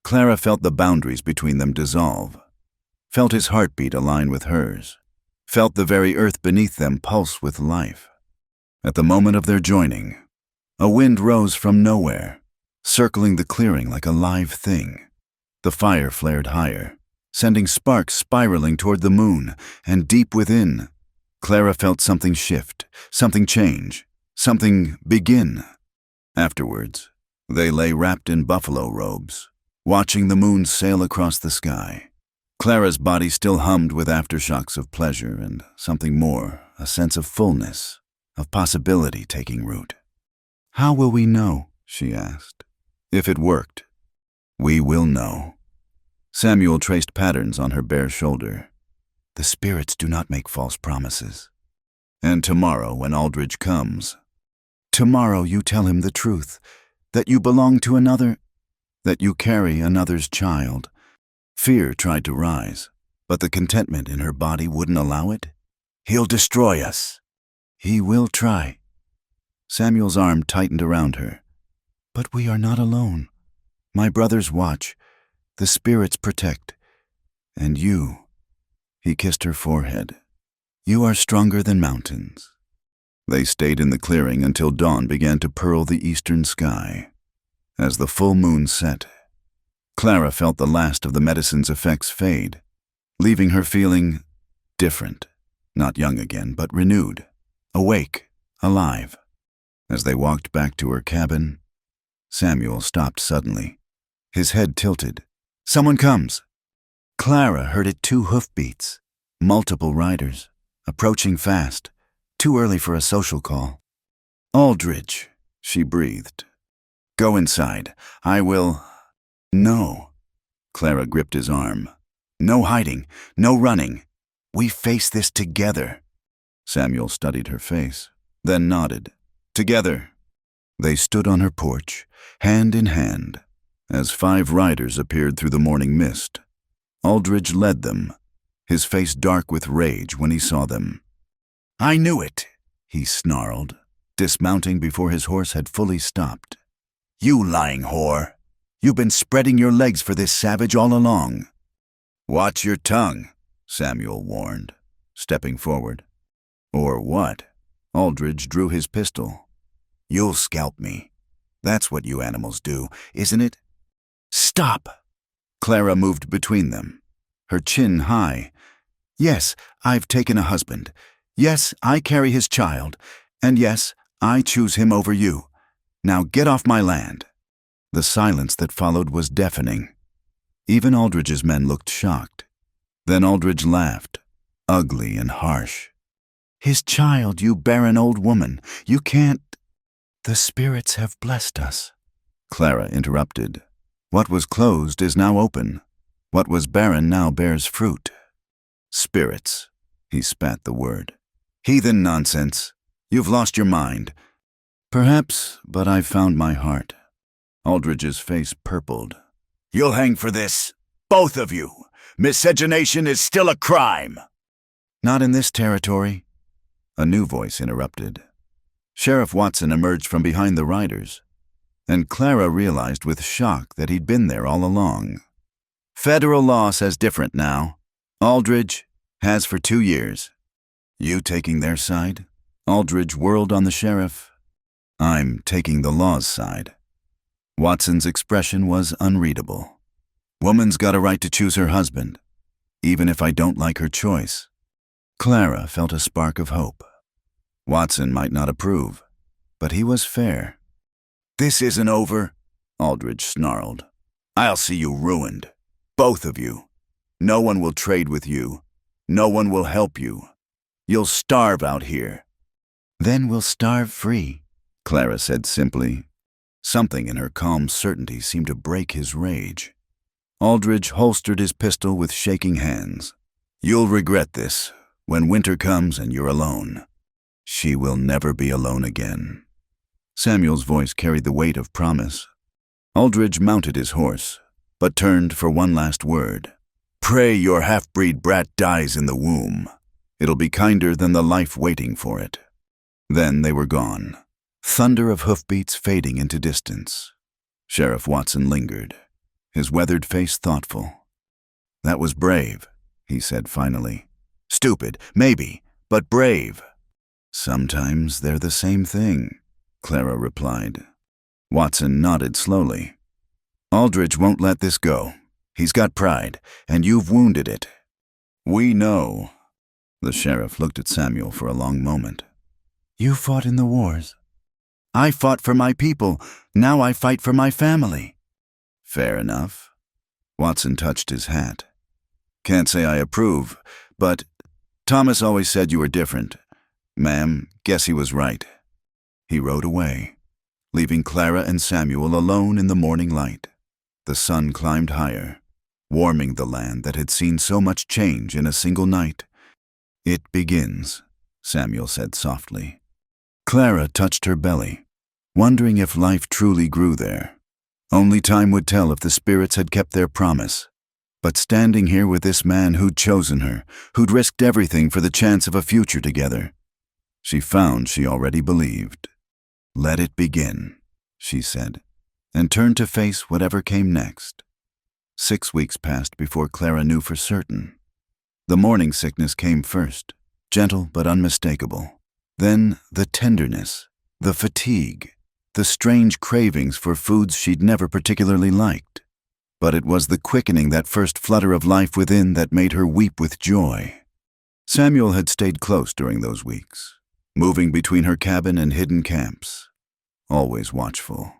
Clara felt the boundaries between them dissolve, felt his heartbeat align with hers, felt the very earth beneath them pulse with life. At the moment of their joining, a wind rose from nowhere, circling the clearing like a live thing. The fire flared higher, sending sparks spiraling toward the moon, and deep within, Clara felt something shift, something change, something begin. Afterwards, they lay wrapped in buffalo robes, watching the moon sail across the sky. Clara's body still hummed with aftershocks of pleasure and something more, a sense of fullness, of possibility taking root. "How will we know?" she asked. "If it worked." "We will know." Samuel traced patterns on her bare shoulder. "The spirits do not make false promises." "And tomorrow, when Aldridge comes." "Tomorrow you tell him the truth, that you belong to another, that you carry another's child." Fear tried to rise, but the contentment in her body wouldn't allow it. "He'll destroy us." "He will try." Samuel's arm tightened around her. "But we are not alone. My brothers watch. The spirits protect. And you," he kissed her forehead, "you are stronger than mountains." They stayed in the clearing until dawn began to pearl the eastern sky. As the full moon set, Clara felt the last of the medicine's effects fade, leaving her feeling different, not young again, but renewed, awake, alive. As they walked back to her cabin, Samuel stopped suddenly, his head tilted. "Someone comes." Clara heard it 2 hoofbeats, multiple riders, approaching fast, too early for a social call. "Aldridge," she breathed. "Go inside. I will—" "No." Clara gripped his arm. "No hiding, no running. We face this together." Samuel studied her face, then nodded. "Together." They stood on her porch, hand in hand, as 5 riders appeared through the morning mist. Aldridge led them, his face dark with rage when he saw them. "I knew it," he snarled, dismounting before his horse had fully stopped. "You lying whore. You've been spreading your legs for this savage all along." "Watch your tongue," Samuel warned, stepping forward. "Or what?" Aldridge drew his pistol. "You'll scalp me. That's what you animals do, isn't it?" "Stop!" Clara moved between them, her chin high. "Yes, I've taken a husband. Yes, I carry his child. And yes, I choose him over you. Now get off my land." The silence that followed was deafening. Even Aldridge's men looked shocked. Then Aldridge laughed, ugly and harsh. "His child, you barren old woman. You can't—" "The spirits have blessed us," Clara interrupted. "What was closed is now open. What was barren now bears fruit." "Spirits," he spat the word. "Heathen nonsense. You've lost your mind." "Perhaps, but I've found my heart." Aldridge's face purpled. "You'll hang for this, both of you. Miscegenation is still a crime." "Not in this territory," a new voice interrupted. Sheriff Watson emerged from behind the riders, and Clara realized with shock that he'd been there all along. "Federal law says different now. Aldridge has for 2 years. You taking their side?" Aldridge whirled on the sheriff. "I'm taking the law's side." Watson's expression was unreadable. "Woman's got a right to choose her husband, even if I don't like her choice." Clara felt a spark of hope. Watson might not approve, but he was fair. "This isn't over," Aldridge snarled. "I'll see you ruined. Both of you. No one will trade with you. No one will help you. You'll starve out here." "Then we'll starve free," Clara said simply. Something in her calm certainty seemed to break his rage. Aldridge holstered his pistol with shaking hands. "You'll regret this when winter comes and you're alone." "She will never be alone again." Samuel's voice carried the weight of promise. Aldridge mounted his horse, but turned for one last word. "Pray your half-breed brat dies in the womb. It'll be kinder than the life waiting for it." Then they were gone, thunder of hoofbeats fading into distance. Sheriff Watson lingered, his weathered face thoughtful. "That was brave," he said finally. "Stupid, maybe, but brave." "Sometimes they're the same thing," Clara replied. Watson nodded slowly. "Aldridge won't let this go. He's got pride, and you've wounded it." "We know." The sheriff looked at Samuel for a long moment. "You fought in the wars." "I fought for my people. Now I fight for my family." "Fair enough." Watson touched his hat. Can't say I approve, but Thomas always said you were different. Ma'am, guess he was right. He rode away, leaving Clara and Samuel alone in the morning light. The sun climbed higher, warming the land that had seen so much change in a single night. It begins, Samuel said softly. Clara touched her belly, wondering if life truly grew there. Only time would tell if the spirits had kept their promise. But standing here with this man who'd chosen her, who'd risked everything for the chance of a future together, she found she already believed. Let it begin, she said, and turned to face whatever came next. 6 weeks passed before Clara knew for certain. The morning sickness came first, gentle but unmistakable. Then the tenderness, the fatigue, the strange cravings for foods she'd never particularly liked. But it was the quickening, that first flutter of life within, that made her weep with joy. Samuel had stayed close during those weeks, moving between her cabin and hidden camps, always watchful.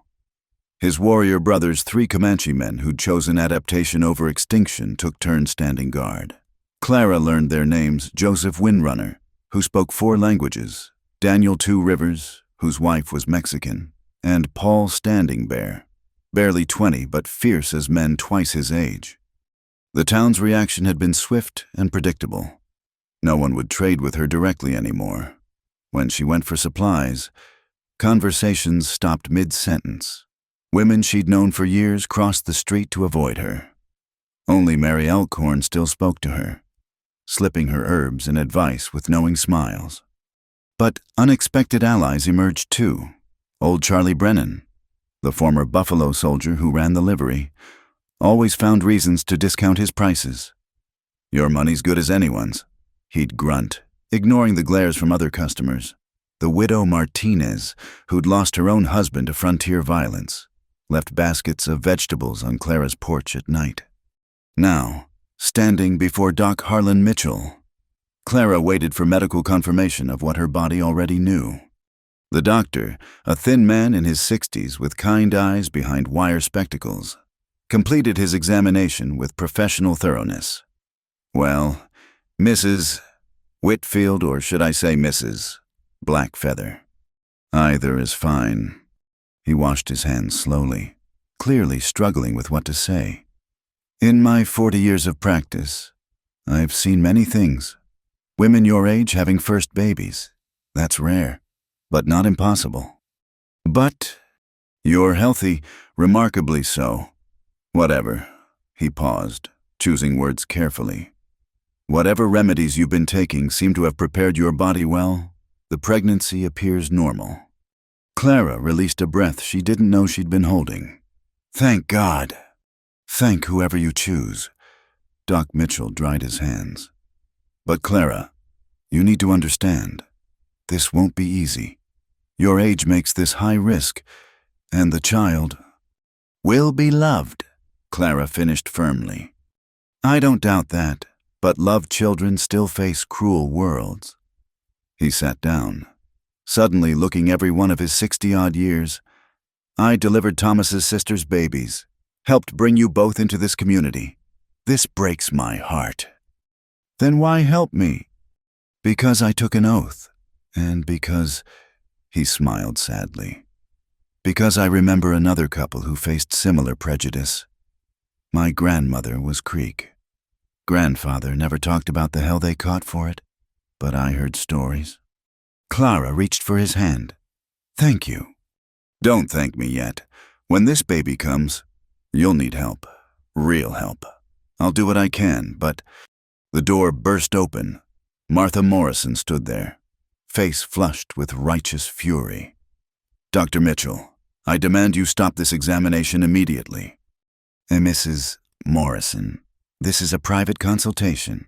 His warrior brothers, 3 Comanche men who'd chosen adaptation over extinction, took turns standing guard. Clara learned their names: Joseph Windrunner, who spoke 4 languages, Daniel 2 Rivers, whose wife was Mexican, and Paul Standing Bear, barely 20 but fierce as men twice his age. The town's reaction had been swift and predictable. No one would trade with her directly anymore. When she went for supplies, conversations stopped mid-sentence. Women she'd known for years crossed the street to avoid her. Only Mary Elkhorn still spoke to her, slipping her herbs and advice with knowing smiles. But unexpected allies emerged too. Old Charlie Brennan, the former Buffalo soldier who ran the livery, always found reasons to discount his prices. "Your money's good as anyone's," he'd grunt, ignoring the glares from other customers. The widow Martinez, who'd lost her own husband to frontier violence, left baskets of vegetables on Clara's porch at night. Now, standing before Doc Harlan Mitchell, Clara waited for medical confirmation of what her body already knew. The doctor, a thin man in his 60s with kind eyes behind wire spectacles, completed his examination with professional thoroughness. "Well, Mrs. Whitfield, or should I say Mrs. Blackfeather? Either is fine." He washed his hands slowly, clearly struggling with what to say. "In my 40 years of practice, I've seen many things. Women your age having first babies. That's rare, but not impossible. But you're healthy, remarkably so. Whatever." He paused, choosing words carefully. "Whatever remedies you've been taking seem to have prepared your body well. The pregnancy appears normal." Clara released a breath she didn't know she'd been holding. "Thank God." "Thank whoever you choose." Doc Mitchell dried his hands. "But Clara, you need to understand. This won't be easy. Your age makes this high risk, and the child will be loved," Clara finished firmly. "I don't doubt that, but loved children still face cruel worlds." He sat down, suddenly looking every one of his 60-odd years. "I delivered Thomas's sister's babies, helped bring you both into this community. This breaks my heart." "Then why help me?" "Because I took an oath, and because," he smiled sadly, "because I remember another couple who faced similar prejudice. My grandmother was Creek. Grandfather never talked about the hell they caught for it, but I heard stories." Clara reached for his hand. "Thank you." "Don't thank me yet. When this baby comes, you'll need help. Real help. I'll do what I can, but..." The door burst open. Martha Morrison stood there, face flushed with righteous fury. "Dr. Mitchell, I demand you stop this examination immediately." "Mrs. Morrison, this is a private consultation."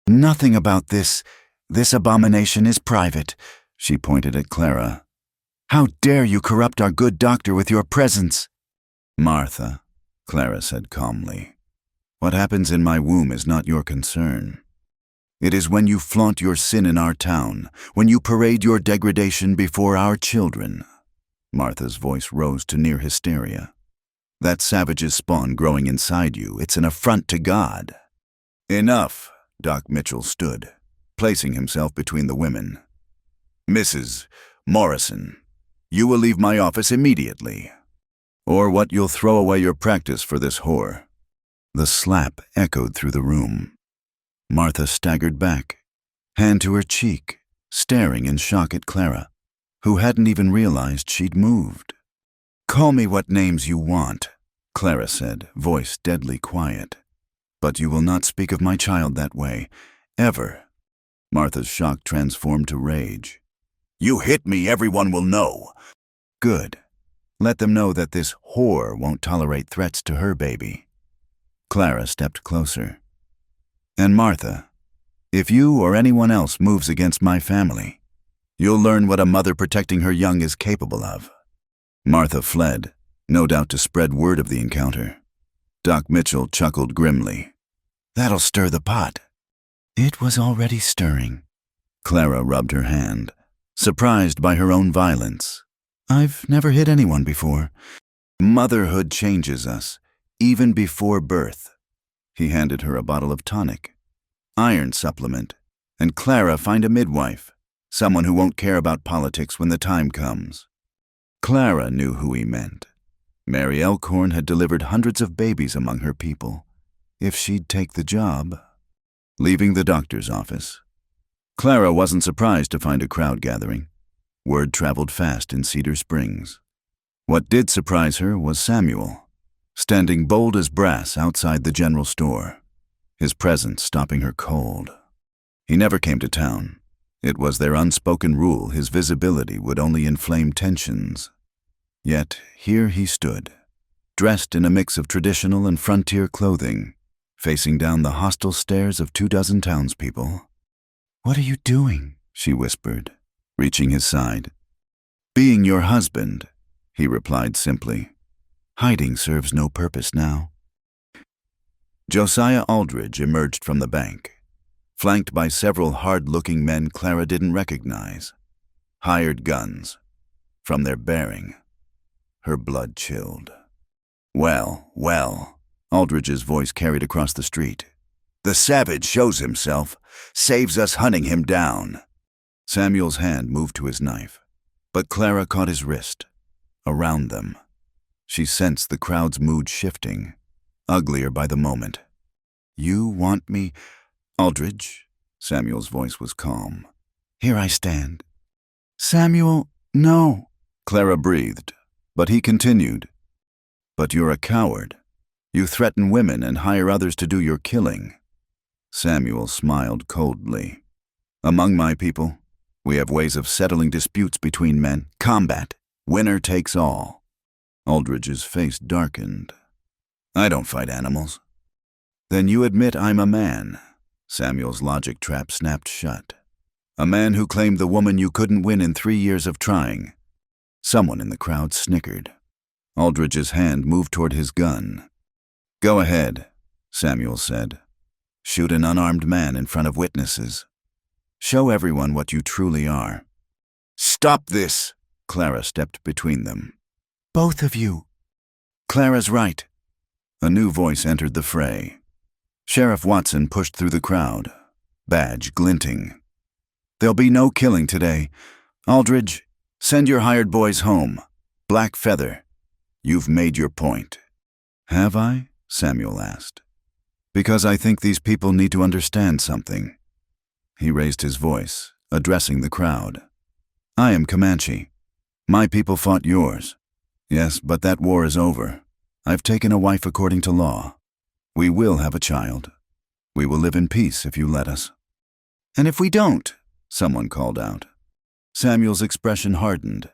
"Nothing about this abomination is private," she pointed at Clara. "How dare you corrupt our good doctor with your presence?" "Martha," Clara said calmly, "what happens in my womb is not your concern. It is when you flaunt your sin in our town, when you parade your degradation before our children." Martha's voice rose to near hysteria. That savage's spawn growing inside you, it's an affront to God. Enough, Doc Mitchell stood, placing himself between the women. Mrs. Morrison, you will leave my office immediately, or what you'll throw away your practice for this whore. The slap echoed through the room. Martha staggered back, hand to her cheek, staring in shock at Clara, who hadn't even realized she'd moved. Call me what names you want, Clara said, voice deadly quiet. But you will not speak of my child that way, ever. Martha's shock transformed to rage. You hit me, everyone will know. Good. Let them know that this whore won't tolerate threats to her baby. Clara stepped closer. And Martha, if you or anyone else moves against my family, you'll learn what a mother protecting her young is capable of. Martha fled, no doubt to spread word of the encounter. Doc Mitchell chuckled grimly. That'll stir the pot. It was already stirring. Clara rubbed her hand, surprised by her own violence. I've never hit anyone before. Motherhood changes us, even before birth. He handed her a bottle of tonic. Iron supplement. And Clara, find a midwife, someone who won't care about politics when the time comes. Clara knew who he meant. Mary Elkhorn had delivered hundreds of babies among her people. If she'd take the job. Leaving the doctor's office, Clara wasn't surprised to find a crowd gathering. Word traveled fast in Cedar Springs. What did surprise her was Samuel, standing bold as brass outside the general store, his presence stopping her cold. He never came to town. It was their unspoken rule his visibility would only inflame tensions. Yet here he stood, dressed in a mix of traditional and frontier clothing, facing down the hostile stares of 24 townspeople. What are you doing? She whispered, reaching his side. Being your husband, he replied simply. Hiding serves no purpose now. Josiah Aldridge emerged from the bank, flanked by several hard-looking men Clara didn't recognize. Hired guns. From their bearing, her blood chilled. Well, Aldridge's voice carried across the street. The savage shows himself, saves us hunting him down. Samuel's hand moved to his knife, but Clara caught his wrist. Around them, she sensed the crowd's mood shifting, uglier by the moment. You want me, Aldridge? Samuel's voice was calm. Here I stand. Samuel, no, Clara breathed, but he continued. But you're a coward. You threaten women and hire others to do your killing. Samuel smiled coldly. Among my people, we have ways of settling disputes between men. Combat. Winner takes all. Aldridge's face darkened. I don't fight animals. Then you admit I'm a man. Samuel's logic trap snapped shut. A man who claimed the woman you couldn't win in 3 years of trying. Someone in the crowd snickered. Aldridge's hand moved toward his gun. Go ahead, Samuel said. Shoot an unarmed man in front of witnesses. Show everyone what you truly are. Stop this! Clara stepped between them. Both of you. Clara's right. A new voice entered the fray. Sheriff Watson pushed through the crowd, badge glinting. There'll be no killing today. Aldridge, send your hired boys home. Black Feather, you've made your point. Have I? Samuel asked. Because I think these people need to understand something. He raised his voice, addressing the crowd. I am Comanche. My people fought yours. Yes, but that war is over. I've taken a wife according to law. We will have a child. We will live in peace if you let us. And if we don't, someone called out. Samuel's expression hardened.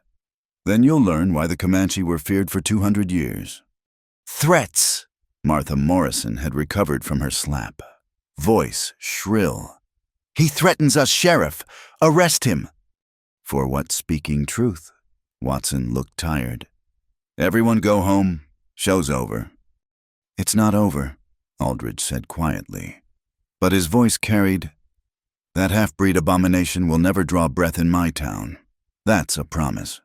Then you'll learn why the Comanche were feared for 200 years. Threats! Martha Morrison had recovered from her slap. Voice shrill. He threatens us, Sheriff. Arrest him. For what speaking truth? Watson looked tired. Everyone go home. Show's over. It's not over, Aldridge said quietly. But his voice carried, that half-breed abomination will never draw breath in my town. That's a promise.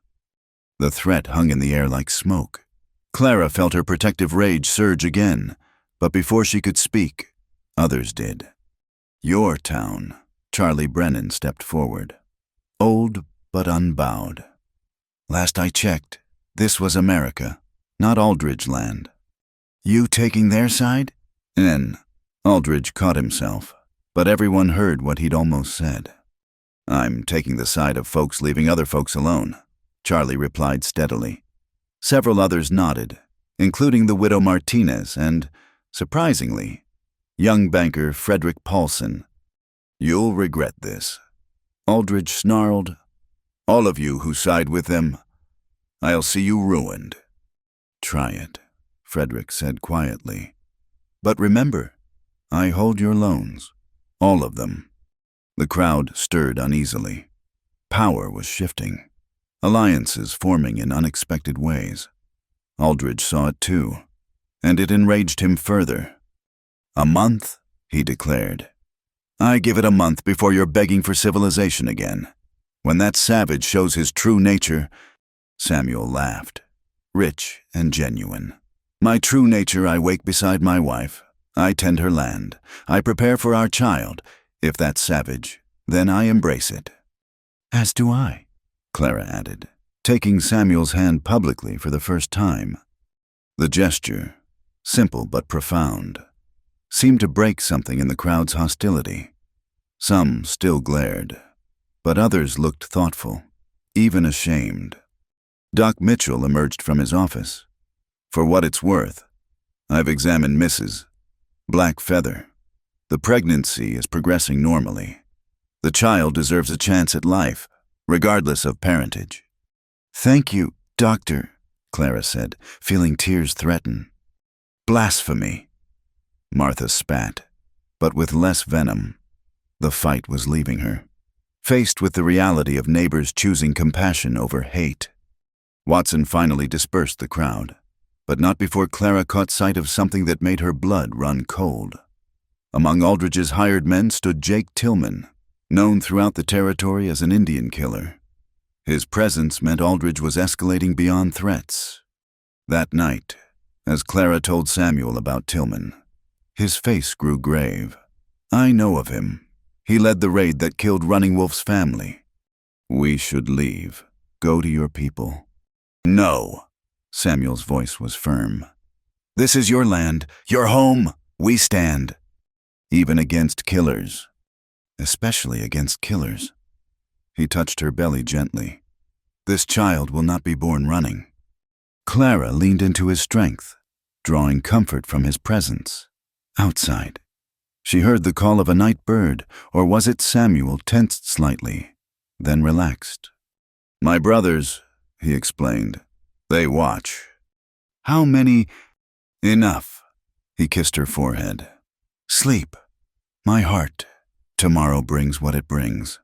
The threat hung in the air like smoke. Clara felt her protective rage surge again, but before she could speak, others did. "Your town," Charlie Brennan stepped forward. Old but unbowed. "Last I checked, this was America, not Aldridge land." "You taking their side?" Aldridge caught himself, but everyone heard what he'd almost said. "I'm taking the side of folks leaving other folks alone," Charlie replied steadily. Several others nodded, including the widow Martinez and, surprisingly, young banker Frederick Paulson. "You'll regret this," Aldridge snarled. "All of you who side with them, I'll see you ruined." "Try it," Frederick said quietly. "But remember, I hold your loans, all of them." The crowd stirred uneasily. Power was shifting, alliances forming in unexpected ways. Aldridge saw it too, and it enraged him further. "A month," he declared. "I give it a month before you're begging for civilization again. When that savage shows his true nature—" Samuel laughed, rich and genuine. "My true nature, I wake beside my wife. I tend her land. I prepare for our child. If that's savage, then I embrace it." "As do I," Clara added, taking Samuel's hand publicly for the first time. The gesture, simple but profound, seemed to break something in the crowd's hostility. Some still glared, but others looked thoughtful, even ashamed. Doc Mitchell emerged from his office. "For what it's worth, I've examined Mrs. Black Feather. The pregnancy is progressing normally. The child deserves a chance at life, regardless of parentage." "Thank you, Doctor," Clara said, feeling tears threaten. "Blasphemy." Martha spat, but with less venom. The fight was leaving her, faced with the reality of neighbors choosing compassion over hate. Watson finally dispersed the crowd, but not before Clara caught sight of something that made her blood run cold. Among Aldridge's hired men stood Jake Tillman, known throughout the territory as an Indian killer. His presence meant Aldridge was escalating beyond threats. That night, as Clara told Samuel about Tillman, his face grew grave. "I know of him. He led the raid that killed Running Wolf's family. We should leave. Go to your people." "No." Samuel's voice was firm. "This is your land, your home. We stand. Even against killers. Especially against killers." He touched her belly gently. "This child will not be born running." Clara leaned into his strength, drawing comfort from his presence. Outside, she heard the call of a night bird, or was it Samuel tensed slightly, then relaxed. "My brothers," he explained. "They watch." "How many—" "Enough." He kissed her forehead. "Sleep, my heart. Tomorrow brings what it brings."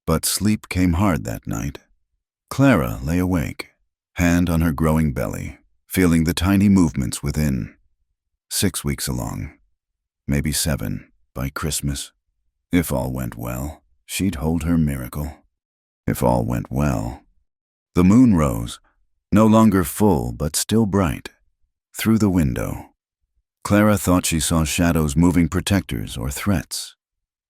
But sleep came hard that night. Clara lay awake, hand on her growing belly, feeling the tiny movements within. 6 weeks along, maybe 7 by Christmas. If all went well, she'd hold her miracle. If all went well. The moon rose, no longer full but still bright, through the window. Clara thought she saw shadows moving protectors or threats.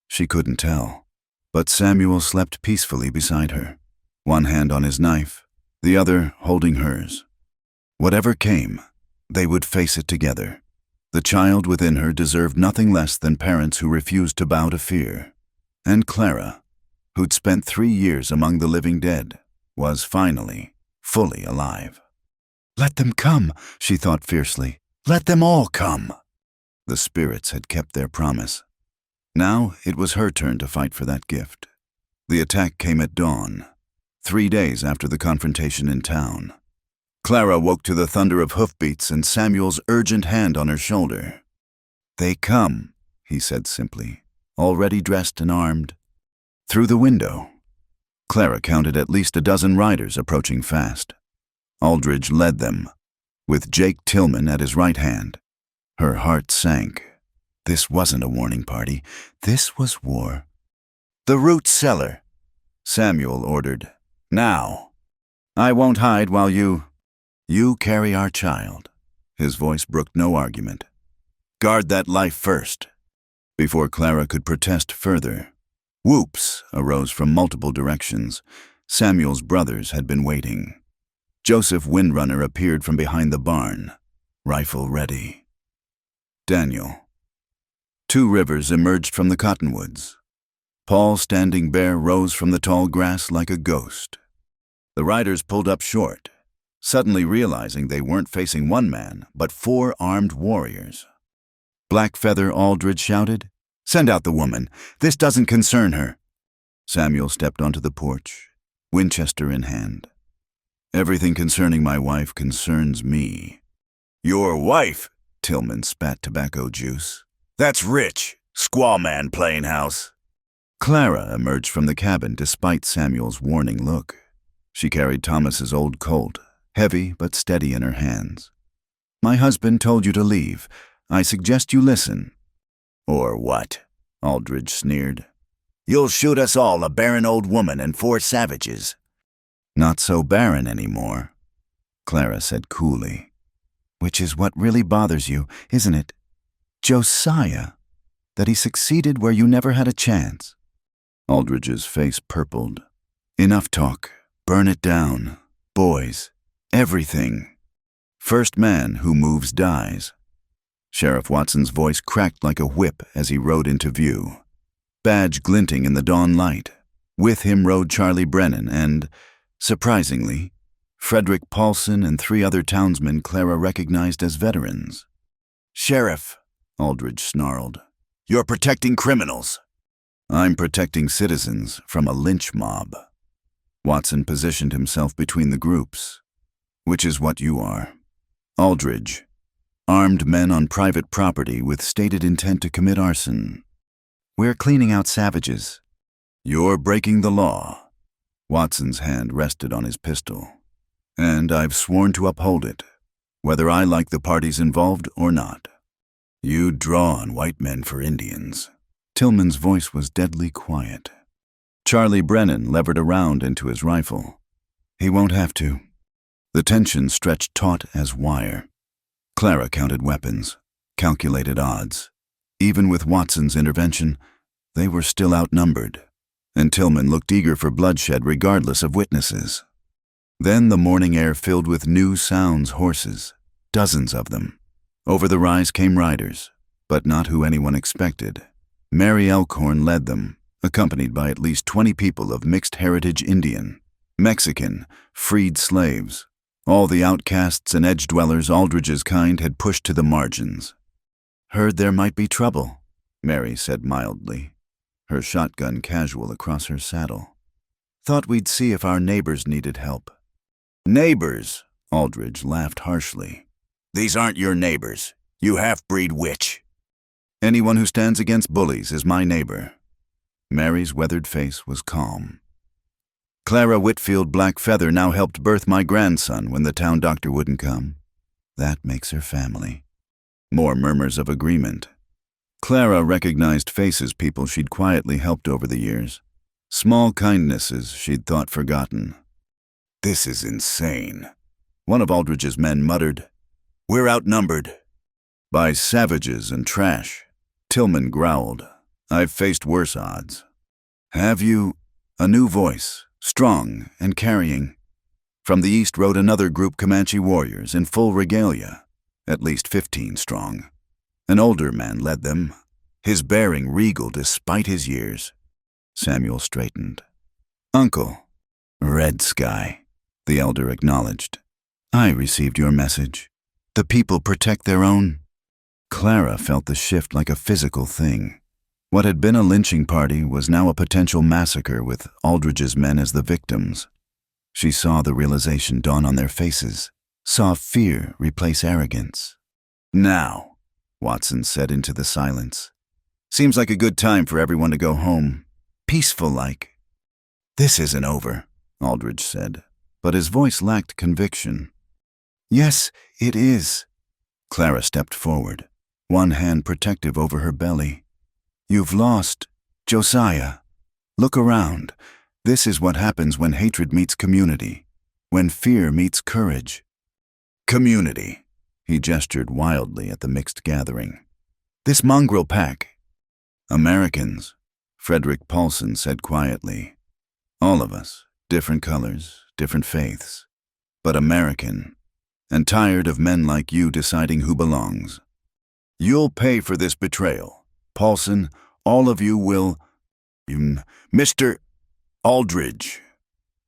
She couldn't tell, but Samuel slept peacefully beside her, one hand on his knife, the other holding hers. Whatever came, they would face it together. The child within her deserved nothing less than parents who refused to bow to fear. And Clara, who'd spent 3 years among the living dead, was finally fully alive. "Let them come," she thought fiercely. "Let them all come." The spirits had kept their promise. Now it was her turn to fight for that gift. The attack came at dawn, 3 days after the confrontation in town. Clara woke to the thunder of hoofbeats and Samuel's urgent hand on her shoulder. "They come," he said simply, already dressed and armed. Through the window, Clara counted at least a dozen riders approaching fast. Aldridge led them, with Jake Tillman at his right hand. Her heart sank. This wasn't a warning party. This was war. "The root cellar," Samuel ordered. "Now. I won't hide while you—" You carry our child. His voice brooked no argument. Guard that life first. Before Clara could protest further, whoops arose from multiple directions. Samuel's brothers had been waiting. Joseph Windrunner appeared from behind the barn, rifle ready. Daniel. Two rivers emerged from the cottonwoods. Paul, standing bare, rose from the tall grass like a ghost. The riders pulled up short, suddenly realizing they weren't facing one man, but 4 armed warriors. Blackfeather Aldridge shouted, "Send out the woman. This doesn't concern her." Samuel stepped onto the porch, Winchester in hand. "Everything concerning my wife concerns me." "Your wife?" Tillman spat tobacco juice. "That's rich. Squaw man playing house." Clara emerged from the cabin despite Samuel's warning look. She carried Thomas's old Colt, heavy but steady in her hands. "My husband told you to leave. I suggest you listen." "Or what?" Aldridge sneered. "You'll shoot us all, a barren old woman and 4 savages." "Not so barren anymore," Clara said coolly. "Which is what really bothers you, isn't it? Josiah, that he succeeded where you never had a chance." Aldridge's face purpled. "Enough talk. Burn it down. Boys. Everything. First man who moves dies." Sheriff Watson's voice cracked like a whip as he rode into view, badge glinting in the dawn light. With him rode Charlie Brennan and, surprisingly, Frederick Paulson and 3 other townsmen Clara recognized as veterans. "Sheriff," Aldridge snarled, "you're protecting criminals." "I'm protecting citizens from a lynch mob." Watson positioned himself between the groups. "Which is what you are. Aldridge. Armed men on private property with stated intent to commit arson. We're cleaning out savages." "You're breaking the law." Watson's hand rested on his pistol. "And I've sworn to uphold it, whether I like the parties involved or not." "You draw on white men for Indians." Tillman's voice was deadly quiet. Charlie Brennan levered a round into his rifle. "He won't have to." The tension stretched taut as wire. Clara counted weapons, calculated odds. Even with Watson's intervention, they were still outnumbered, and Tillman looked eager for bloodshed regardless of witnesses. Then the morning air filled with new sounds, horses, dozens of them. Over the rise came riders, but not who anyone expected. Mary Elkhorn led them, accompanied by at least 20 people of mixed heritage Indian, Mexican, freed slaves. All the outcasts and edge-dwellers Aldridge's kind had pushed to the margins. "Heard there might be trouble," Mary said mildly, her shotgun casual across her saddle. "Thought we'd see if our neighbors needed help." "Neighbors?" Aldridge laughed harshly. "These aren't your neighbors, you half-breed witch." "Anyone who stands against bullies is my neighbor." Mary's weathered face was calm. "Clara Whitfield Blackfeather now helped birth my grandson when the town doctor wouldn't come. That makes her family." More murmurs of agreement. Clara recognized faces people she'd quietly helped over the years. Small kindnesses she'd thought forgotten. "This is insane," one of Aldridge's men muttered. "We're outnumbered." "By savages and trash," Tillman growled. "I've faced worse odds." "Have you?" A new voice, strong and carrying. From the east rode another group Comanche warriors in full regalia, at least 15 strong. An older man led them, his bearing regal despite his years. Samuel straightened. "Uncle." "Red Sky," the elder acknowledged. "I received your message. The people protect their own." Clara felt the shift like a physical thing. What had been a lynching party was now a potential massacre with Aldridge's men as the victims. She saw the realization dawn on their faces, saw fear replace arrogance. "Now," Watson said into the silence. "Seems like a good time for everyone to go home. Peaceful-like." "This isn't over," Aldridge said, but his voice lacked conviction. "Yes, it is." Clara stepped forward, one hand protective over her belly. "You've lost, Josiah. Look around. This is what happens when hatred meets community, when fear meets courage." Community. He gestured wildly at the mixed gathering. This mongrel pack. Americans, Frederick Paulson said quietly. All of us, different colors, different faiths, but American, and tired of men like you deciding who belongs. You'll pay for this betrayal. Paulson, all of you will... Mr. Aldridge.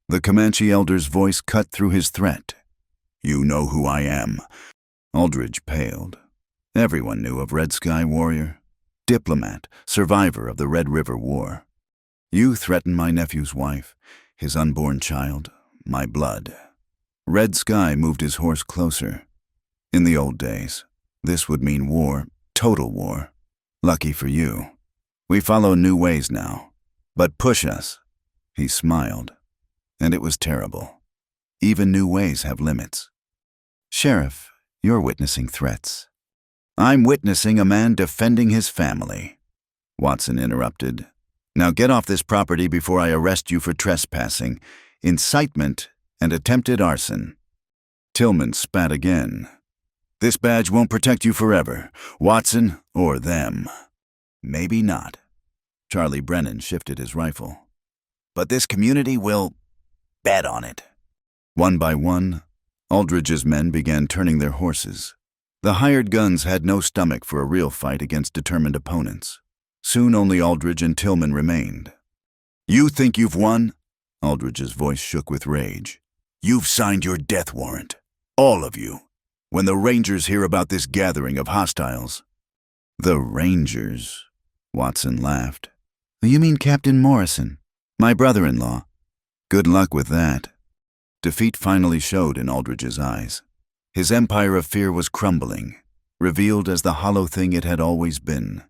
The Comanche elder's voice cut through his threat. You know who I am. Aldridge paled. Everyone knew of Red Sky Warrior, diplomat, survivor of the Red River War. You threatened my nephew's wife, his unborn child, my blood. Red Sky moved his horse closer. In the old days, this would mean war, total war. Lucky for you. We follow new ways now. But push us. He smiled. And it was terrible. Even new ways have limits. Sheriff, you're witnessing threats. I'm witnessing a man defending his family. Watson interrupted. Now get off this property before I arrest you for trespassing, incitement, and attempted arson. Tillman spat again. This badge won't protect you forever, Watson or them. Maybe not. Charlie Brennan shifted his rifle. But this community will bet on it. One by one, Aldridge's men began turning their horses. The hired guns had no stomach for a real fight against determined opponents. Soon only Aldridge and Tillman remained. You think you've won? Aldridge's voice shook with rage. You've signed your death warrant. All of you. When the Rangers hear about this gathering of hostiles. The Rangers? Watson laughed. You mean Captain Morrison, my brother-in-law. Good luck with that. Defeat finally showed in Aldridge's eyes. His empire of fear was crumbling, revealed as the hollow thing it had always been.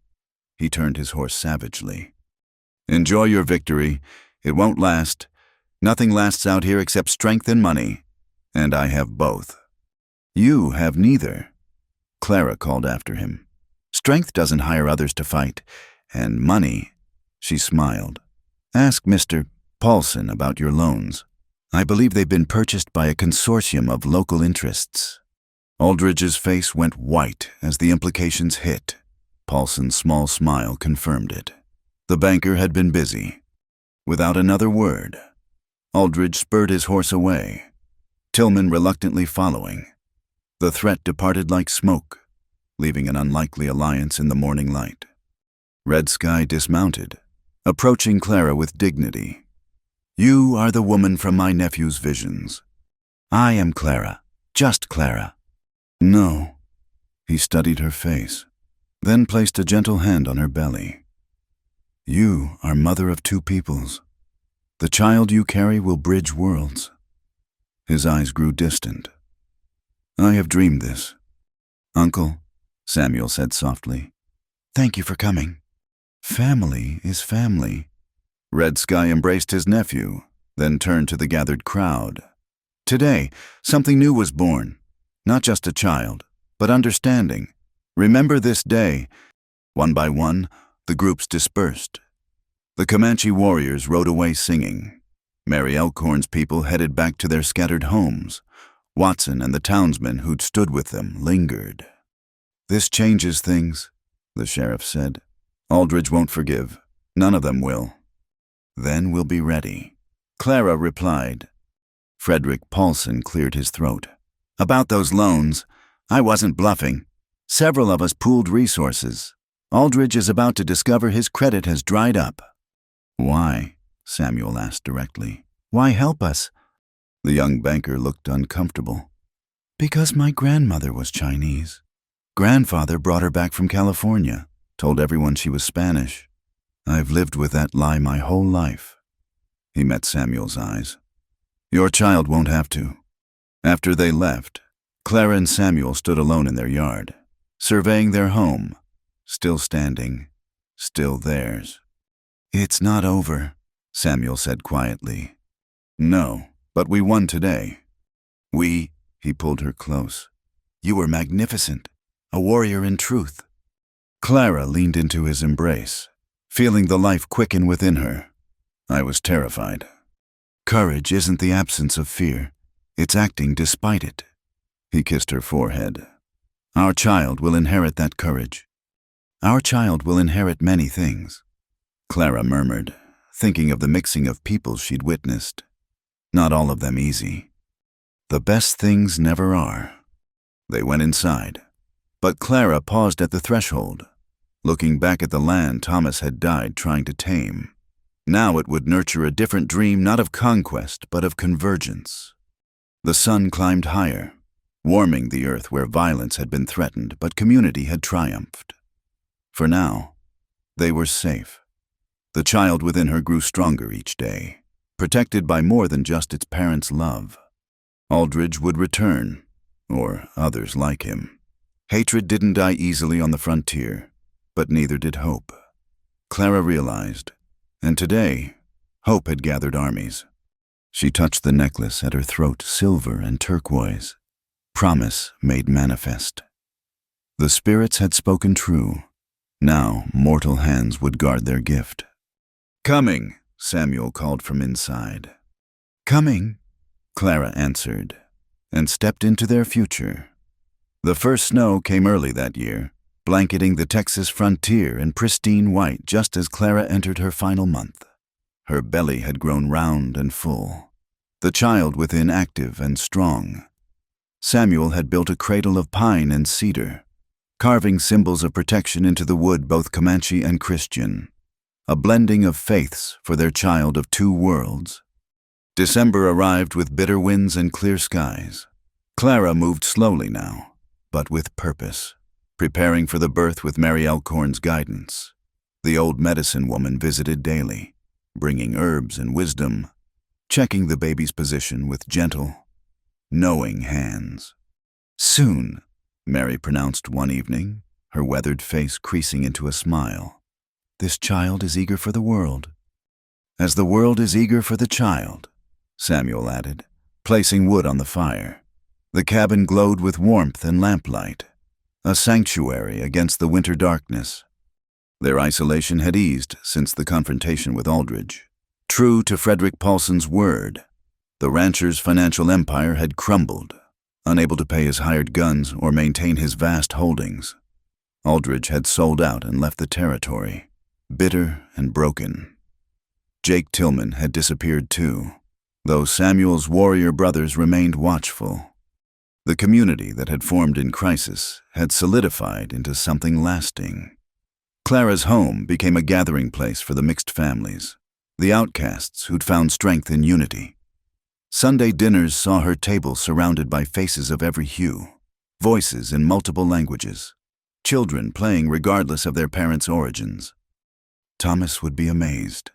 He turned his horse savagely. Enjoy your victory. It won't last. Nothing lasts out here except strength and money. And I have both. You have neither. Clara called after him. Strength doesn't hire others to fight. And money, she smiled. Ask Mr. Paulson about your loans. I believe they've been purchased by a consortium of local interests. Aldridge's face went white as the implications hit. Paulson's small smile confirmed it. The banker had been busy. Without another word, Aldridge spurred his horse away, Tillman reluctantly following. The threat departed like smoke, leaving an unlikely alliance in the morning light. Red Sky dismounted, approaching Clara with dignity. You are the woman from my nephew's visions. I am Clara, just Clara. No. He studied her face, then placed a gentle hand on her belly. You are mother of two peoples. The child you carry will bridge worlds. His eyes grew distant. I have dreamed this. Uncle, Samuel said softly. Thank you for coming. Family is family. Red Sky embraced his nephew, then turned to the gathered crowd. Today, something new was born. Not just a child, but understanding. Remember this day. One by one, the groups dispersed. The Comanche warriors rode away singing. Mary Elkhorn's people headed back to their scattered homes. Watson and the townsmen who'd stood with them lingered. This changes things, the sheriff said. Aldridge won't forgive. None of them will. Then we'll be ready. Clara replied. Frederick Paulson cleared his throat. About those loans, I wasn't bluffing. Several of us pooled resources. Aldridge is about to discover his credit has dried up. Why? Samuel asked directly. Why help us? The young banker looked uncomfortable. Because my grandmother was Chinese. Grandfather brought her back from California, told everyone she was Spanish. I've lived with that lie my whole life. He met Samuel's eyes. Your child won't have to. After they left, Clara and Samuel stood alone in their yard, surveying their home, still standing, still theirs. It's not over, Samuel said quietly. No, but we won today. He pulled her close. You were magnificent, a warrior in truth. Clara leaned into his embrace, feeling the life quicken within her. I was terrified. Courage isn't the absence of fear. It's acting despite it. He kissed her forehead. Our child will inherit that courage. Our child will inherit many things, Clara murmured, thinking of the mixing of people she'd witnessed. Not all of them easy. The best things never are. They went inside, but Clara paused at the threshold, looking back at the land Thomas had died trying to tame. Now it would nurture a different dream, not of conquest, but of convergence. The sun climbed higher, warming the earth where violence had been threatened, but community had triumphed. For now, they were safe. The child within her grew stronger each day, protected by more than just its parents' love. Aldridge would return, or others like him. Hatred didn't die easily on the frontier, but neither did hope. Clara realized, and today, hope had gathered armies. She touched the necklace at her throat, silver and turquoise. Promise made manifest. The spirits had spoken true. Now mortal hands would guard their gift. "Coming," Samuel called from inside. "Coming," Clara answered, and stepped into their future. The first snow came early that year, blanketing the Texas frontier in pristine white just as Clara entered her final month. Her belly had grown round and full, the child within active and strong. Samuel had built a cradle of pine and cedar, carving symbols of protection into the wood, both Comanche and Christian, a blending of faiths for their child of two worlds. December arrived with bitter winds and clear skies. Clara moved slowly now, but with purpose, preparing for the birth with Mary Elkhorn's guidance. The old medicine woman visited daily, bringing herbs and wisdom, checking the baby's position with gentle, knowing hands. "Soon," Mary pronounced one evening, her weathered face creasing into a smile. "This child is eager for the world." "As the world is eager for the child," Samuel added, placing wood on the fire. The cabin glowed with warmth and lamplight, a sanctuary against the winter darkness. Their isolation had eased since the confrontation with Aldridge. True to Frederick Paulson's word, the rancher's financial empire had crumbled, unable to pay his hired guns or maintain his vast holdings. Aldridge had sold out and left the territory, bitter and broken. Jake Tillman had disappeared too, though Samuel's warrior brothers remained watchful. The community that had formed in crisis had solidified into something lasting. Clara's home became a gathering place for the mixed families, the outcasts who'd found strength in unity. Sunday dinners saw her table surrounded by faces of every hue, voices in multiple languages, children playing regardless of their parents' origins. Thomas would be amazed,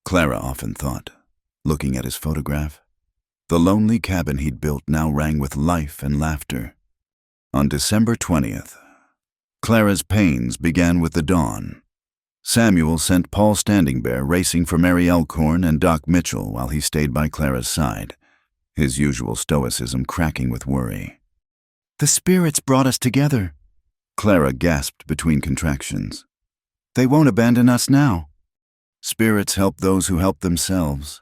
Clara often thought, looking at his photograph. The lonely cabin he'd built now rang with life and laughter. On December 20th, Clara's pains began with the dawn. Samuel sent Paul Standing Bear racing for Mary Elkhorn and Doc Mitchell while he stayed by Clara's side, his usual stoicism cracking with worry. "The spirits brought us together," Clara gasped between contractions. "They won't abandon us now." "Spirits help those who help themselves,"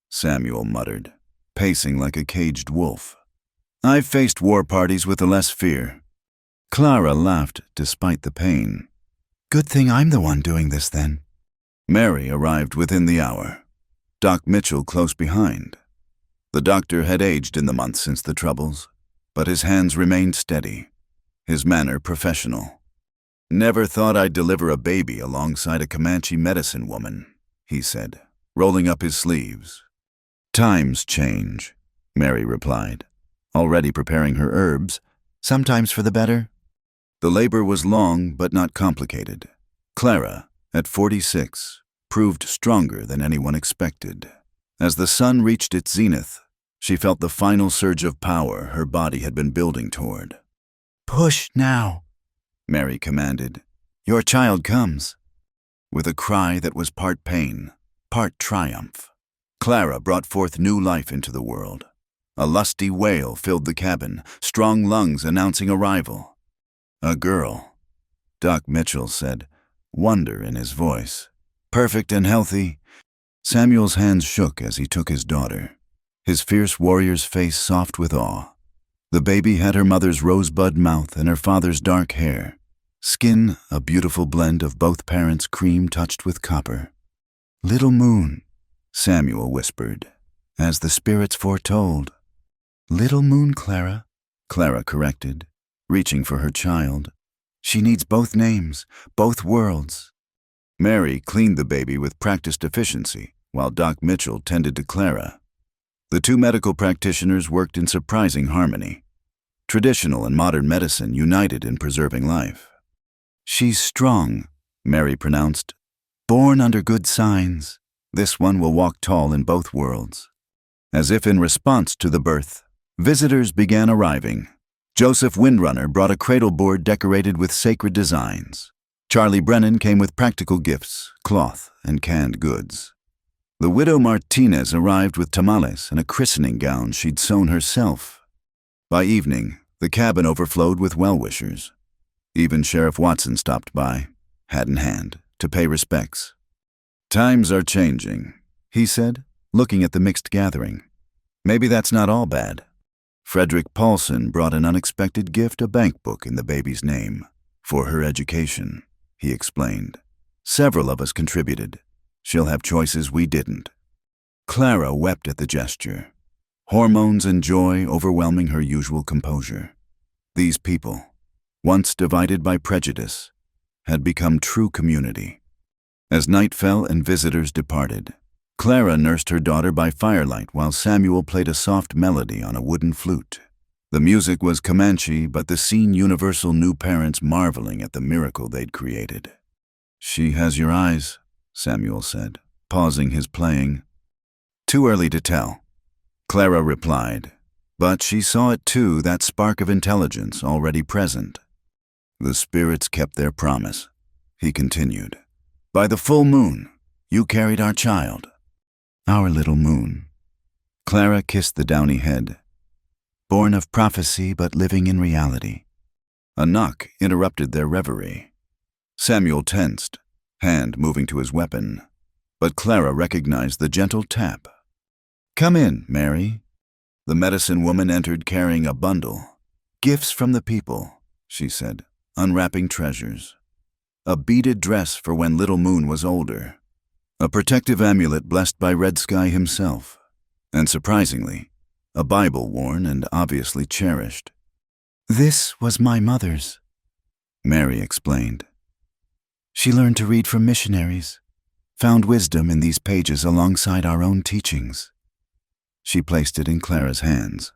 Samuel muttered, pacing like a caged wolf. "I've faced war parties with the less fear." Clara laughed despite the pain. "Good thing I'm the one doing this then." Mary arrived within the hour, Doc Mitchell close behind. The doctor had aged in the months since the troubles, but his hands remained steady, his manner professional. "Never thought I'd deliver a baby alongside a Comanche medicine woman," he said, rolling up his sleeves. "Times change," Mary replied, already preparing her herbs, sometimes for the better. The labor was long but not complicated. Clara, at 46, proved stronger than anyone expected. As the sun reached its zenith, she felt the final surge of power her body had been building toward. "Push now," Mary commanded. "Your child comes." With a cry that was part pain, part triumph, Clara brought forth new life into the world. A lusty wail filled the cabin, strong lungs announcing arrival. "A girl," Doc Mitchell said, wonder in his voice. "Perfect and healthy." Samuel's hands shook as he took his daughter, his fierce warrior's face soft with awe. The baby had her mother's rosebud mouth and her father's dark hair. Skin, a beautiful blend of both parents' cream touched with copper. "Little moon," Samuel whispered, as the spirits foretold. "Little moon, Clara," Clara corrected, reaching for her child. "She needs both names, both worlds." Mary cleaned the baby with practiced efficiency, while Doc Mitchell tended to Clara. The two medical practitioners worked in surprising harmony. Traditional and modern medicine united in preserving life. "She's strong," Mary pronounced. "Born under good signs. This one will walk tall in both worlds." As if in response to the birth, visitors began arriving. Joseph Windrunner brought a cradle board decorated with sacred designs. Charlie Brennan came with practical gifts, cloth, and canned goods. The widow Martinez arrived with tamales and a christening gown she'd sewn herself. By evening, the cabin overflowed with well-wishers. Even Sheriff Watson stopped by, hat in hand, to pay respects. "Times are changing," he said, looking at the mixed gathering. "Maybe that's not all bad." Frederick Paulson brought an unexpected gift, a bank book in the baby's name. "For her education," he explained. "Several of us contributed. She'll have choices we didn't." Clara wept at the gesture, hormones and joy overwhelming her usual composure. These people, once divided by prejudice, had become true community. As night fell and visitors departed, Clara nursed her daughter by firelight while Samuel played a soft melody on a wooden flute. The music was Comanche, but the scene universal new parents marveling at the miracle they'd created. "She has your eyes," Samuel said, pausing his playing. "Too early to tell," Clara replied, but she saw it too, that spark of intelligence already present. "The spirits kept their promise," he continued. "By the full moon, you carried our child." "Our little moon." Clara kissed the downy head. "Born of prophecy but living in reality." A knock interrupted their reverie. Samuel tensed, hand moving to his weapon, but Clara recognized the gentle tap. "Come in, Mary." The medicine woman entered carrying a bundle. "Gifts from the people," she said, unwrapping treasures. A beaded dress for when Little Moon was older. A protective amulet blessed by Red Sky himself. And surprisingly, a Bible worn and obviously cherished. "This was my mother's," Mary explained. "She learned to read from missionaries, found wisdom in these pages alongside our own teachings." She placed it in Clara's hands.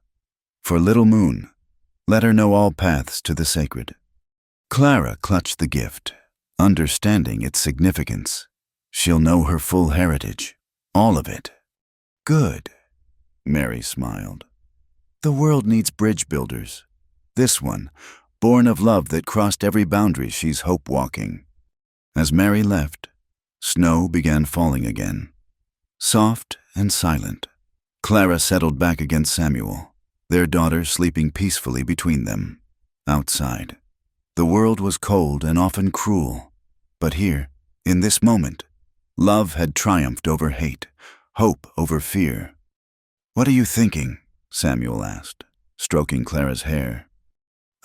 "For Little Moon, let her know all paths to the sacred." Clara clutched the gift, understanding its significance. She'll know her full heritage, all of it. "Good," Mary smiled. "The world needs bridge builders. This one, born of love that crossed every boundary, she's hope walking." As Mary left, snow began falling again, soft and silent. Clara settled back against Samuel, their daughter sleeping peacefully between them. Outside, the world was cold and often cruel, but here, in this moment, love had triumphed over hate, hope over fear. "What are you thinking?" Samuel asked, stroking Clara's hair.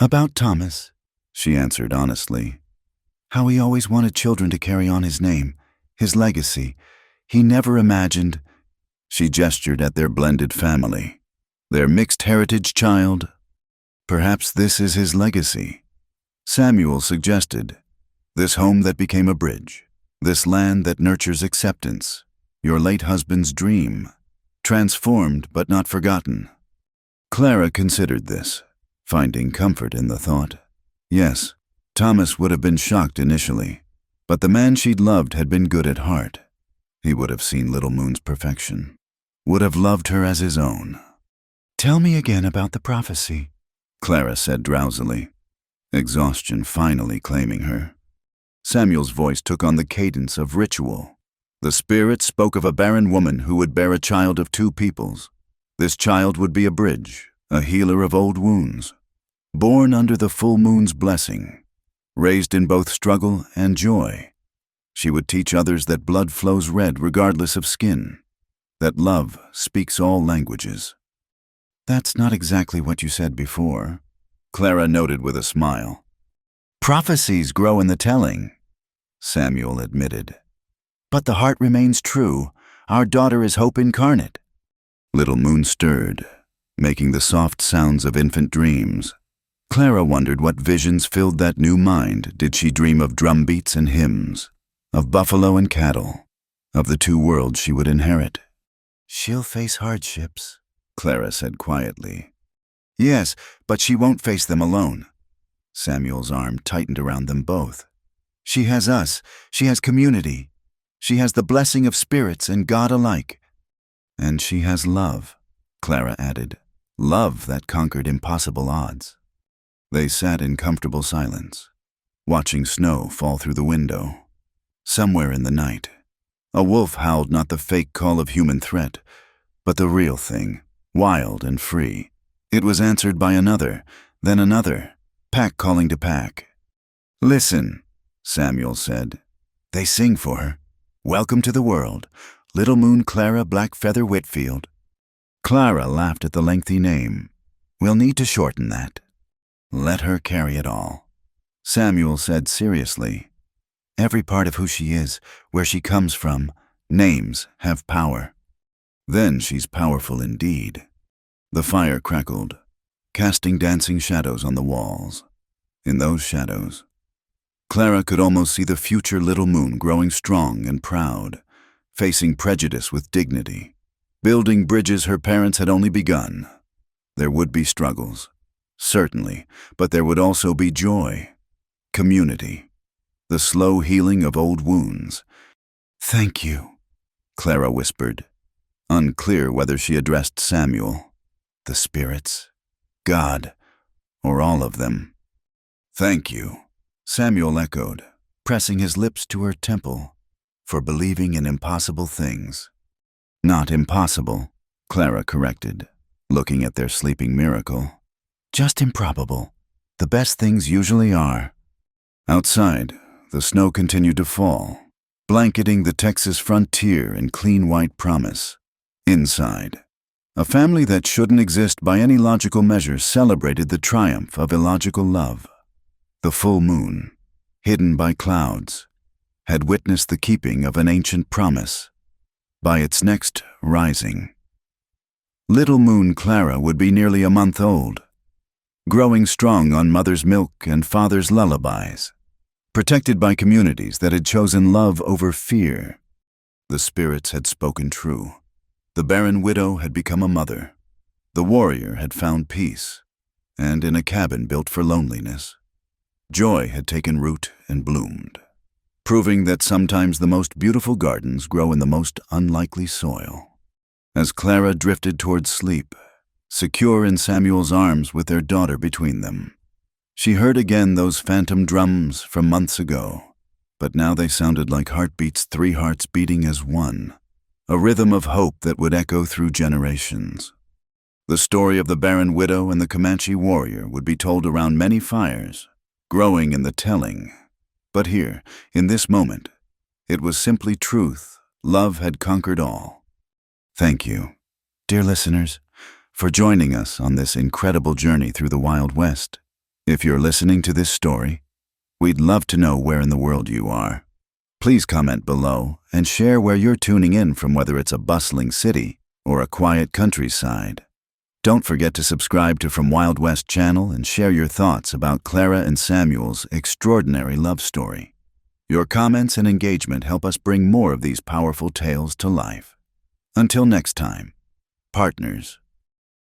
"About Thomas," she answered honestly. "How he always wanted children to carry on his name, his legacy. He never imagined—" She gestured at their blended family, their mixed heritage child. "Perhaps this is his legacy," Samuel suggested. "This home that became a bridge, this land that nurtures acceptance, your late husband's dream, transformed but not forgotten." Clara considered this, finding comfort in the thought. Yes, Thomas would have been shocked initially, but the man she'd loved had been good at heart. He would have seen Little Moon's perfection, would have loved her as his own. "Tell me again about the prophecy," Clara said drowsily, exhaustion finally claiming her. Samuel's voice took on the cadence of ritual. The spirit spoke of a barren woman who would bear a child of two peoples. This child would be a bridge, a healer of old wounds. Born under the full moon's blessing, raised in both struggle and joy. She would teach others that blood flows red regardless of skin, that love speaks all languages. That's not exactly what you said before, Clara noted with a smile. Prophecies grow in the telling, Samuel admitted. But the heart remains true. Our daughter is hope incarnate. Little Moon stirred, making the soft sounds of infant dreams. Clara wondered what visions filled that new mind. Did she dream of drumbeats and hymns, of buffalo and cattle, of the two worlds she would inherit? She'll face hardships, Clara said quietly. Yes, but she won't face them alone. Samuel's arm tightened around them both. She has us. She has community. She has the blessing of spirits and God alike. And she has love, Clara added. Love that conquered impossible odds. They sat in comfortable silence, watching snow fall through the window. Somewhere in the night, a wolf howled not the fake call of human threat, but the real thing, wild and free. It was answered by another, then another, pack calling to pack. Listen, Samuel said. They sing for her. Welcome to the world, Little Moon Clara Blackfeather Whitfield. Clara laughed at the lengthy name. We'll need to shorten that. Let her carry it all. Samuel said seriously. Every part of who she is, where she comes from, names have power. Then she's powerful indeed. The fire crackled, casting dancing shadows on the walls. In those shadows, Clara could almost see the future Little Moon growing strong and proud, facing prejudice with dignity, building bridges her parents had only begun. There would be struggles, certainly, but there would also be joy, community, the slow healing of old wounds. Thank you, Clara whispered, unclear whether she addressed Samuel, the spirits, God, or all of them. Thank you, Samuel echoed, pressing his lips to her temple, for believing in impossible things. Not impossible, Clara corrected, looking at their sleeping miracle. Just improbable. The best things usually are. Outside, the snow continued to fall, blanketing the Texas frontier in clean white promise. Inside, a family that shouldn't exist by any logical measure celebrated the triumph of illogical love. The full moon, hidden by clouds, had witnessed the keeping of an ancient promise. By its next rising, Little Moon Clara would be nearly a month old, growing strong on mother's milk and father's lullabies, protected by communities that had chosen love over fear. The spirits had spoken true. The barren widow had become a mother. The warrior had found peace, and in a cabin built for loneliness, joy had taken root and bloomed, proving that sometimes the most beautiful gardens grow in the most unlikely soil. As Clara drifted towards sleep, secure in Samuel's arms with their daughter between them, she heard again those phantom drums from months ago, but now they sounded like heartbeats, 3 hearts beating as one, a rhythm of hope that would echo through generations. The story of the barren widow and the Comanche warrior would be told around many fires, growing in the telling. But here, in this moment, it was simply truth. Love had conquered all. Thank you, dear listeners, for joining us on this incredible journey through the Wild West. If you're listening to this story, we'd love to know where in the world you are. Please comment below and share where you're tuning in from, whether it's a bustling city or a quiet countryside. Don't forget to subscribe to From Wild West channel and share your thoughts about Clara and Samuel's extraordinary love story. Your comments and engagement help us bring more of these powerful tales to life. Until next time, partners.